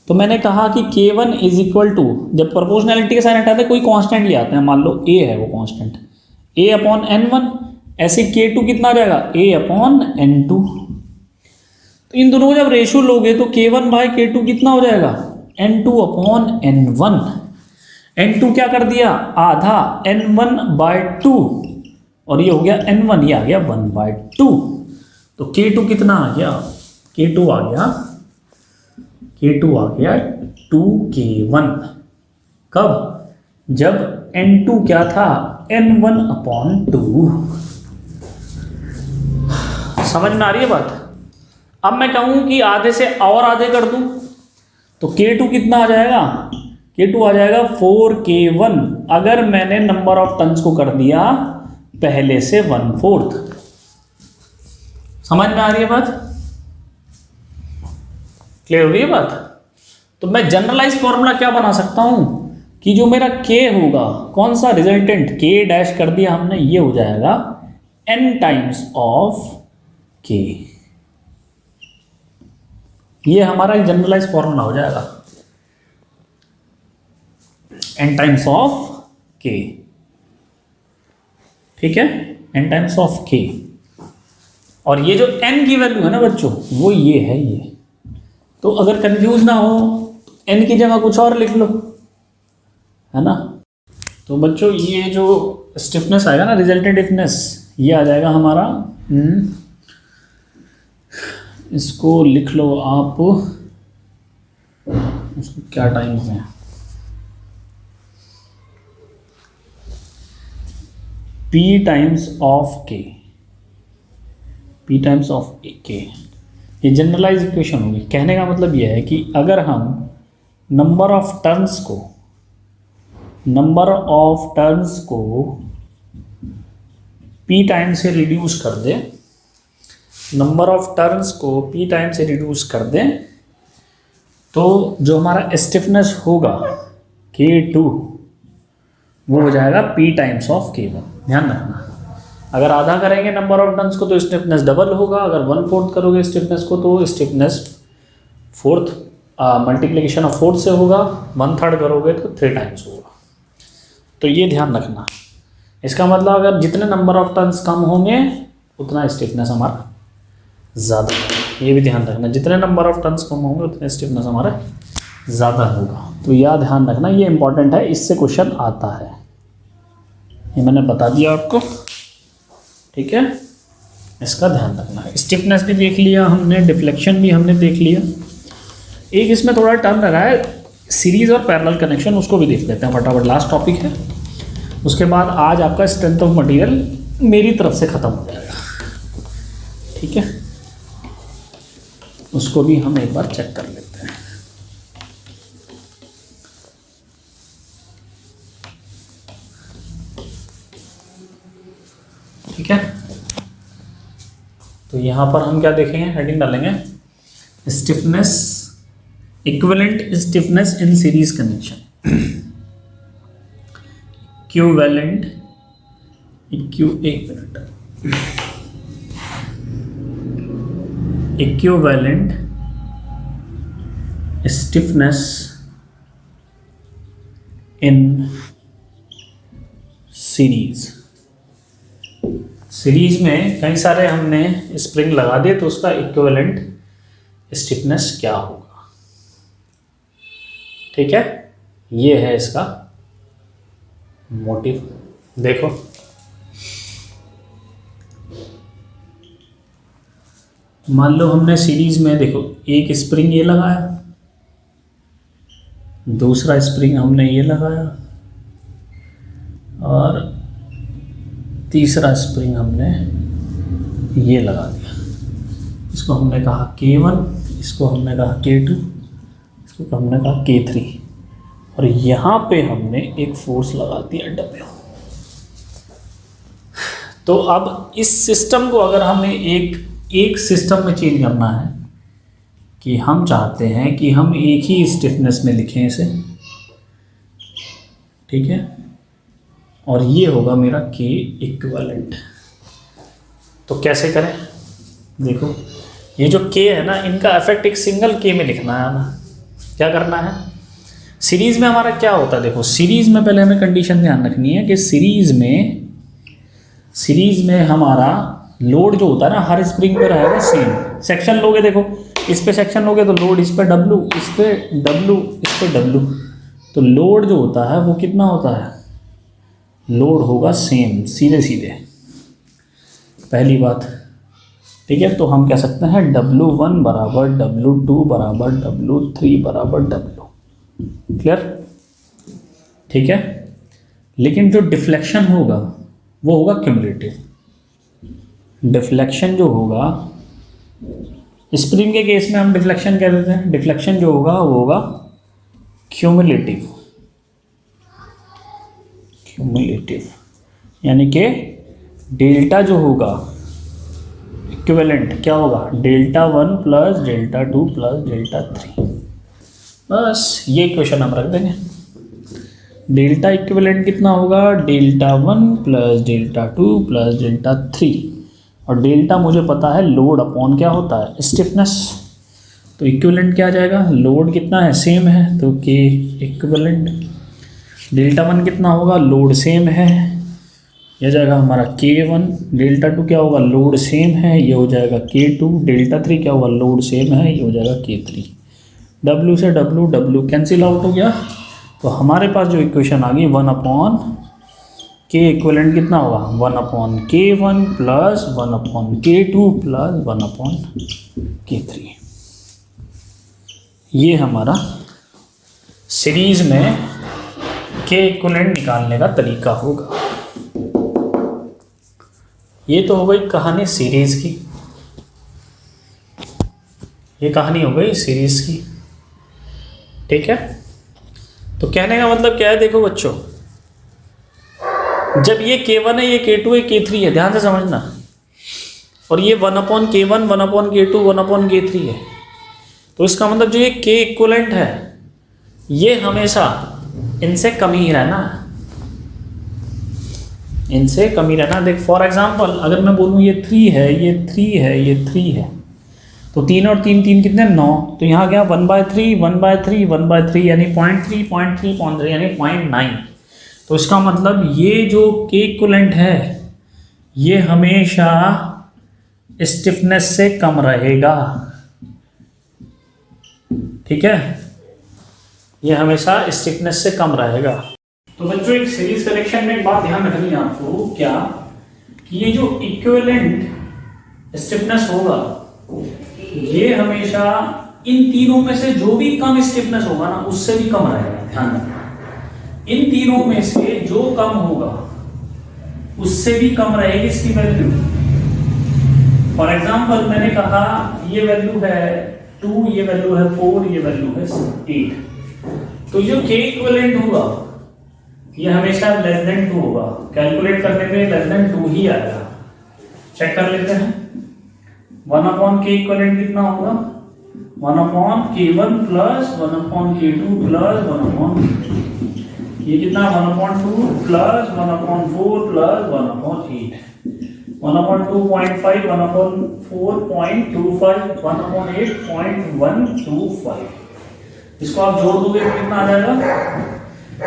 तो मैंने कहा कि K1 इज इक्वल टू, जब प्रोपोर्शनैलिटी के साइन हटाते कोई कांस्टेंट ले आते हैं, मान लो A है वो कांस्टेंट, A/n1, ऐसे K2 कितना आ जाएगा A/n2। तो इन दोनों को जब रेशियो लोगे तो K1/K2 कितना हो जाएगा n2/n1। n2 क्या कर दिया आधा, n1/2, और ये हो गया n1, ये आ गया 1/2। तो K2 कितना आ गया, K2 आ गया 2K1। कब, जब n2 क्या था n1/2। समझ में आ रही है बात। अब मैं कहूं कि आधे से और आधे कर दूं तो K2 कितना आ जाएगा, K2 आ जाएगा 4K1, अगर मैंने नंबर ऑफ टर्न्स को कर दिया पहले से 1/4। समझ में आ रही है बात, क्लियर हो रही है बात। तो मैं जनरलाइज फॉर्मूला क्या बना सकता हूं कि जो मेरा K होगा, कौन सा रिजल्टेंट K डैश कर दिया हमने, ये हो जाएगा n टाइम्स ऑफ K। ये हमारा एक जनरलाइज फॉर्मूला हो जाएगा n टाइम्स ऑफ K। ठीक है, n टाइम्स ऑफ K। और ये जो n की वैल्यू है ना बच्चों, वो ये है ये। तो अगर कंफ्यूज ना हो तो n की जगह कुछ और लिख लो, है ना। तो बच्चों ये जो स्टिफनेस आएगा ना, रिजल्टेंट स्टिफनेस, ये आ जाएगा हमारा, इसको लिख लो आप, इसको क्या टाइम है, P times of K, P times of K। ये जनरलाइज इक्वेशन होगी। कहने का मतलब यह है कि अगर हम नंबर ऑफ टर्न्स को P टाइम से रिड्यूस कर दें, नंबर ऑफ टर्न्स को P टाइम से रिड्यूस कर दें, तो जो हमारा स्टिफनेस होगा K2 वो हो जाएगा P टाइम्स ऑफ K1। ध्यान रखना, अगर आधा करेंगे नंबर ऑफ टर्न्स को तो स्टिफनेस डबल होगा, अगर 1/4 करोगे स्टिफनेस को तो स्टिफनेस फोर्थ मल्टीप्लिकेशन ऑफ 4 से होगा, 1/3 करोगे तो 3 टाइम्स होगा। तो ये ध्यान रखना। इसका मतलब अगर जितने नंबर ऑफ टर्न्स कम होंगे उतना स्टिफनेस हमारा ज़्यादा होगा। ये भी ध्यान रखना, जितने नंबर ऑफ टर्न्स कम होंगे उतने स्टिफनेस हमारा ज़्यादा होगा। तो यह ध्यान रखना, ये इंपॉर्टेंट है, इससे क्वेश्चन आता है। ये मैंने बता दिया आपको, ठीक है। इसका ध्यान रखना है। स्टिफनेस भी देख लिया हमने, डिफ्लेक्शन भी हमने देख लिया। एक इसमें थोड़ा टर्म लगा है सीरीज और पैरेलल कनेक्शन, उसको भी देख लेते हैं फटाफट, लास्ट टॉपिक है। उसके बाद आज आपका स्ट्रेंथ ऑफ मटेरियल मेरी तरफ से ख़त्म हो जाएगा, ठीक है। उसको भी हम एक बार चेक कर लेते हैं। ठीक है, तो यहां पर हम क्या देखेंगे, हेडिंग डालेंगे stiffness, equivalent stiffness in series connection. Equivalent equivalent stiffness in series. Series में कई सारे हमने स्प्रिंग लगा दिए, तो उसका इक्विवेलेंट स्टिफनेस क्या होगा, ठीक है। ये है इसका मोटिव। देखो मान लो हमने सीरीज में, देखो एक स्प्रिंग ये लगाया, दूसरा स्प्रिंग हमने ये लगाया, और तीसरा स्प्रिंग हमने ये लगा दिया। इसको हमने कहा K1, इसको हमने कहा K2, इसको हमने कहा K3, और यहाँ पे हमने एक फोर्स लगा दिया W। तो अब इस सिस्टम को अगर हमें एक सिस्टम में चेंज करना है, कि हम चाहते हैं कि हम एक ही स्टिफनेस में लिखें इसे, ठीक है, और ये होगा मेरा K इक्विवेलेंट। तो कैसे करें, देखो ये जो K है ना, इनका इफेक्ट एक सिंगल K में लिखना है ना। क्या करना है, सीरीज में हमारा क्या होता है, देखो सीरीज में पहले हमें कंडीशन ध्यान रखनी है कि सीरीज में हमारा लोड जो होता है ना, हर स्प्रिंग पे रहेगा सेम। सेक्शन लोगे, देखो इस पे सेक्शन लोगे तो लोड इस पे W, इस पे W, इस पे W, तो लोड जो होता है वो कितना होता है, लोड होगा सेम, सीधे सीधे, पहली बात, ठीक है। तो हम कह सकते हैं W1 बराबर W2 बराबर W3 बराबर W, क्लियर, ठीक है। लेकिन जो डिफ्लेक्शन होगा वो होगा क्यूमुलेटिव। डिफ्लेक्शन जो होगा, स्प्रिंग के केस में हम डिफ्लेक्शन कह देते हैं, डिफ्लेक्शन जो होगा वो होगा क्यूमुलेटिव, यानी कि डेल्टा जो होगा इक्विवेलेंट क्या होगा, Δ1 प्लस Δ2 प्लस Δ3। बस ये क्वेश्चन हम रख देंगे। डेल्टा इक्विवेलेंट कितना होगा, Δ1 प्लस Δ2 प्लस Δ3, और डेल्टा मुझे पता है लोड अपॉन क्या होता है, स्टिफनेस। तो इक्विवेलेंट क्या आ जाएगा, लोड कितना है, सेम है, तो K इक्विवेलेंट। Δ1 कितना होगा, लोड सेम है, यह जाएगा हमारा K1। Δ2 क्या होगा, लोड सेम है, ये हो जाएगा K2। Δ3 क्या होगा, लोड सेम है, ये हो जाएगा K3। W से W कैंसिल आउट हो गया, तो हमारे पास जो इक्वेशन आ गई 1 अपॉन K इक्विवेलेंट कितना होगा, 1 upon K1 plus 1 upon K2 plus 1 upon K3। ये हमारा सीरीज में K इक्विवेलेंट निकालने का तरीका होगा। ये तो हो गई कहानी सीरीज की, ये कहानी हो गई सीरीज की, ठीक है। तो कहने का मतलब क्या है, देखो बच्चों, जब ये K1 है, ये K2 है, K3 है, ध्यान से समझना, और ये 1 upon K1, 1 upon K2, 1 upon K3 है, तो इसका मतलब जो ये K इक्विवेलेंट है, ये हमेशा इनसे कम ही रहना, इनसे कम ही रहना। देख फॉर एग्जांपल अगर मैं बोलूँ ये 3 है, ये 3 है, ये 3 है, तो 3 और 3 3 कितने 9, तो यहाँ गया 1/3 1/3 1/3 यानी 0.3 0.3 0.3 यानी 0.9। तो इसका मतलब ये जो K इक्विवेलेंट है ये हमेशा स्टिफनेस से कम रहेगा, ठीक है, ये हमेशा स्टिफनेस से कम रहेगा। तो बच्चों एक सीरीज कनेक्शन में एक बात ध्यान रखनी है आपको, क्या कि ये जो इक्विवेलेंट स्टिफनेस होगा, ये हमेशा इन तीनों में से जो भी कम स्टिफनेस होगा ना उससे भी कम रहेगा। ध्यान रखना, इन तीनों में से जो कम होगा उससे भी कम रहेगी इसकी वैल्यू। फॉर एग्जाम्पल मैंने कहा ये वैल्यू है 2, ये वैल्यू है 4, ये वैल्यू है 8, तो जो के इक्विवेलेंट होगा ये हमेशा लेस देन 2 होगा। कैलकुलेट करने में लेस देन 2 ही आएगा। चेक कर लेते हैं, 1/k इक्विवेलेंट कितना होगा, 1/k1 plus 1/k2 plus 1/k3, ये कितना 1/2 प्लस 1/4 प्लस 1/8, 1/2.5, 1/4.25, 1/8.125। इसको आप जोड़ दोगे तो कितना आ जाएगा,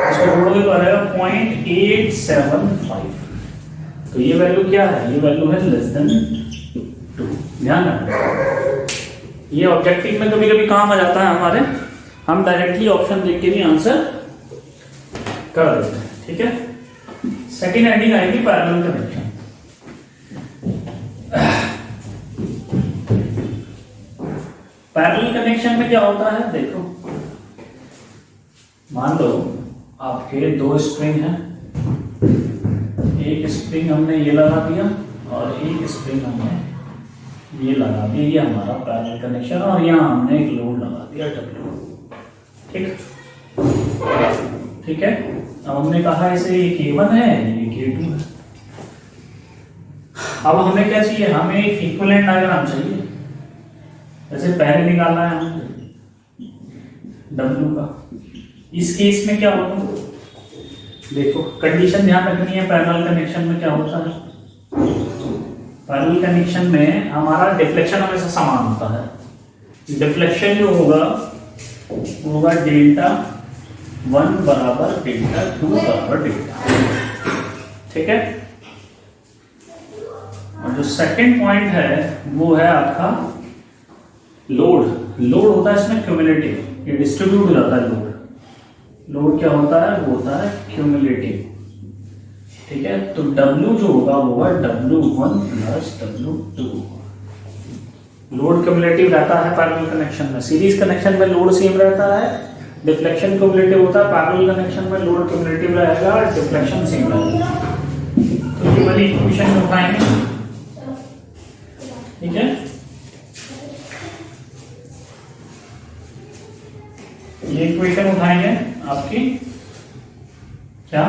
इसको जोड़ोगे तो आ जाएगा 0.875। तो ये वैल्यू क्या है, ये वैल्यू है लेस देन 2। ध्यान रखना, ये ऑब्जेक्टिव में कभी कभी काम आ जाता है हमारे, हम डायरेक्टली ऑप्शन देख के भी आंसर कर देते हैं। ठीक है, सेकेंड हेडिंग आएगी पैरेलल कनेक्शन। पैरेलल कनेक्शन में क्या होता है, देखो मान लो आपके 2 स्प्रिंग हैं, एक स्प्रिंग हमने ये लगा दिया और एक स्प्रिंग हमने ये लगा दिया, ये हमारा पैरेलल कनेक्शन, और यहाँ हमने एक लोड लगा दिया W। ठीक है, अब हमने कहा इसे ये K1 है, ये K2 है। अब हमें क्या चाहिए, हमें एक इक्विवेलेंट डायग्राम चाहिए। जैसे पहले निकालना है हमें W का, इस केस में क्या होगा, देखो कंडीशन ध्यान रखनी है। पैरेलल कनेक्शन में क्या होता है, पैरेलल कनेक्शन में हमारा डिफ्लेक्शन हमेशा समान होता है। डिफ्लेक्शन जो होगा वो होगा Δ1 बराबर Δ2 बराबर Δ। ठीक है, और जो सेकंड पॉइंट है वो है आपका लोड। लोड होता है इसमें क्यूमुलेटिव, ये डिस्ट्रीब्यूट हो जाता है। लोड क्या होता है, वो होता है क्यूमुलेटिव। ठीक है, तो W जो होगा वो होगा W1 plus W2। Load cumulative रहता है पैरेलल कनेक्शन में। सीरीज कनेक्शन में लोड सेम रहता है, डिफ्लेक्शन क्यूमुलेटिव होता है। पैरेलल कनेक्शन में लोड क्यूमुलेटिव रहेगा, डिफ्लेक्शन सेम रहेगा। तो ये वाली इक्वेशन उठाएंगे। ठीक है, ये इक्वेशन उठाएंगे आपकी क्या,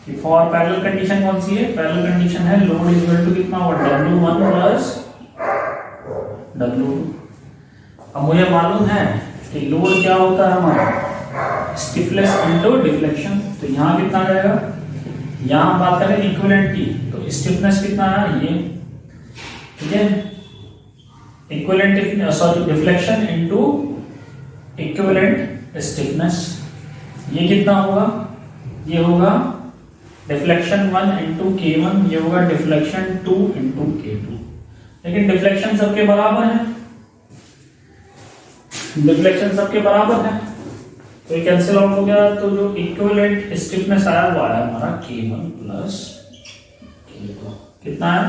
कि फॉर पैरेलल कंडीशन कौन सी है, पैरेलल कंडीशन है लोड इज इक्वल टू कितना होगा W1 प्लस W2। अब मुझे मालूम है कि लोड क्या होता है हमारा, स्टिफनेस इनटू डिफ्लेक्शन। तो यहाँ कितना आ जाएगा, यहाँ हम बात करें इक्विवेलेंट की, तो स्टिफनेस कितना है ये। ठीक है, equivalent sorry deflection into equivalent stiffness, ये कितना होगा, ये होगा डिफ्लेक्शन 1 इंटू K1, ये होगा डिफ्लेक्शन 2 इंटू K2। लेकिन डिफ्लेक्शन सबके बराबर है, डिफ्लेक्शन सबके बराबर है, तो ये कैंसिल आउट हो गया। तो जो इक्विवेलेंट स्टिफनेस आया वो आया हमारा K1 प्लस K2। कितना है,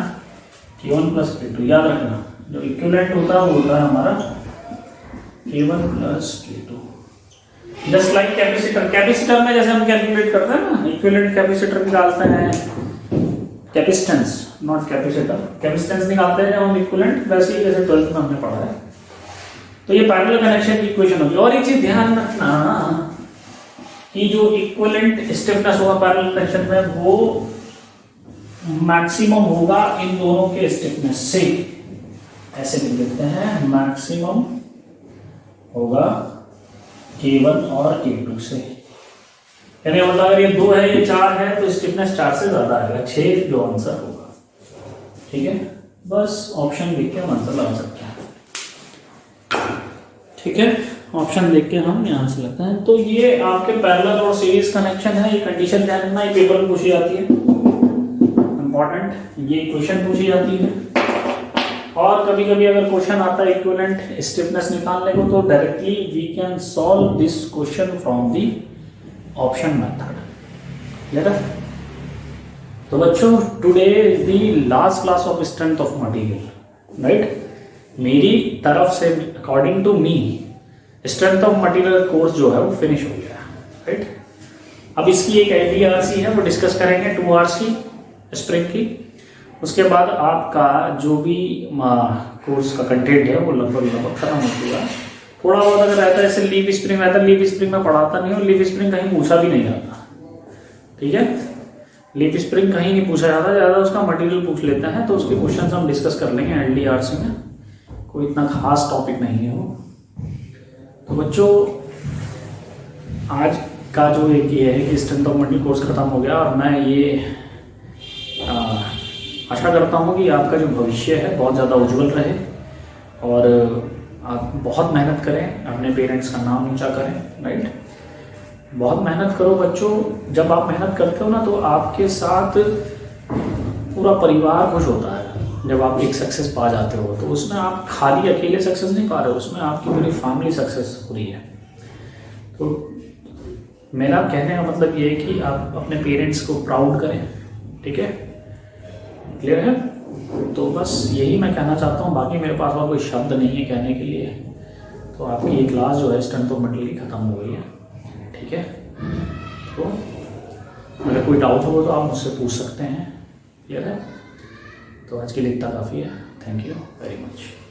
K1 प्लस K2। याद रखना, जो इक्विवेलेंट होता है वो होता है हमारा K1 plus K2। Just like capacitor, capacitor में जैसे हम कैलकुलेट करते हैं ना, इक्विवेलेंट कैपेसिटर निकालते हैं, कैपेसिटेंस नॉट कैपेसिटर, कैपेसिटेंस निकालते हैं जब हम इक्विवेलेंट, वैसे ही जैसे 12th में हमने पढ़ा है। तो ये पैरेलल कनेक्शन की इक्वेशन होगी। और एक चीज ध्यान रखना कि जो इक्विवेलेंट स्टिफनेस होगा पैरेलल कनेक्शन में वो मैक्सिमम होगा इन दोनों के स्टिफनेस से। ऐसे लिख देते हैं, मैक्सिमम होगा K1 और K2 से। यानी मतलब अगर ये 2 है, ये 4 है, तो स्टिफनेस 4 से ज्यादा आएगा, 6 जो आंसर होगा। ठीक है, बस ऑप्शन देख के हम आंसर लगा सकते हैं। ठीक है, ऑप्शन देख के हम यहाँ से लगता है। तो ये आपके पैरेलल और सीरीज कनेक्शन है। ये कंडीशन ध्यान रखना, ये पेपर में पूछी जाती है, इंपॉर्टेंट, ये क्वेश्चन पूछी जाती है। और कभी कभी अगर क्वेश्चन आता है इक्विवेलेंट स्टिफनेस निकालने को, तो directly we can solve this question from the option method. तो बच्चों today is the last class of strength of material, right. मेरी तरफ से according to me strength of material course जो है वो फिनिश हो गया, राइट। अब इसकी एक LDRC है वो डिस्कस करेंगे 2 आवर्स की स्प्रिंग की। उसके बाद आपका जो भी कोर्स का कंटेंट है वो लगभग खत्म हो चुका है। थोड़ा बहुत अगर रहता है जैसे लीव स्प्रिंग रहता है, लीव स्प्रिंग में पढ़ाता नहीं और लीव स्प्रिंग कहीं पूछा भी नहीं जाता, ठीक है। लीव स्प्रिंग कहीं नहीं पूछा जाता, ज़्यादा उसका मटेरियल पूछ लेते हैं, तो उसके क्वेश्चन हम डिस्कस कर लेंगे LDRC में। कोई इतना खास टॉपिक नहीं है वो। तो बच्चों आज का जो एक ये है कि स्ट्रेंथ ऑफ मटेरियल कोर्स खत्म हो गया, और मैं ये आशा करता हूँ कि आपका जो भविष्य है बहुत ज़्यादा उज्जवल रहे और आप बहुत मेहनत करें, अपने पेरेंट्स का नाम ऊंचा करें, राइट। बहुत मेहनत करो बच्चों। जब आप मेहनत करते हो ना तो आपके साथ पूरा परिवार खुश होता है। जब आप एक सक्सेस पा जाते हो तो उसमें आप खाली अकेले सक्सेस नहीं पा रहे हो, उसमें आपकी पूरी फैमिली सक्सेस हो रही है। तो मेरा कहने का मतलब ये है कि आप अपने पेरेंट्स को प्राउड करें, ठीक है, क्लियर है। तो बस यही मैं कहना चाहता हूँ, बाकी मेरे पास और कोई शब्द नहीं है कहने के लिए। तो आपकी ये क्लास जो है स्ट्रेंथ ऑफ मटेरियल खत्म हो गई है, ठीक है। तो अगर कोई डाउट हो तो आप मुझसे पूछ सकते हैं, क्लियर है। तो आज के लिए इतना काफ़ी है। Thank you very much.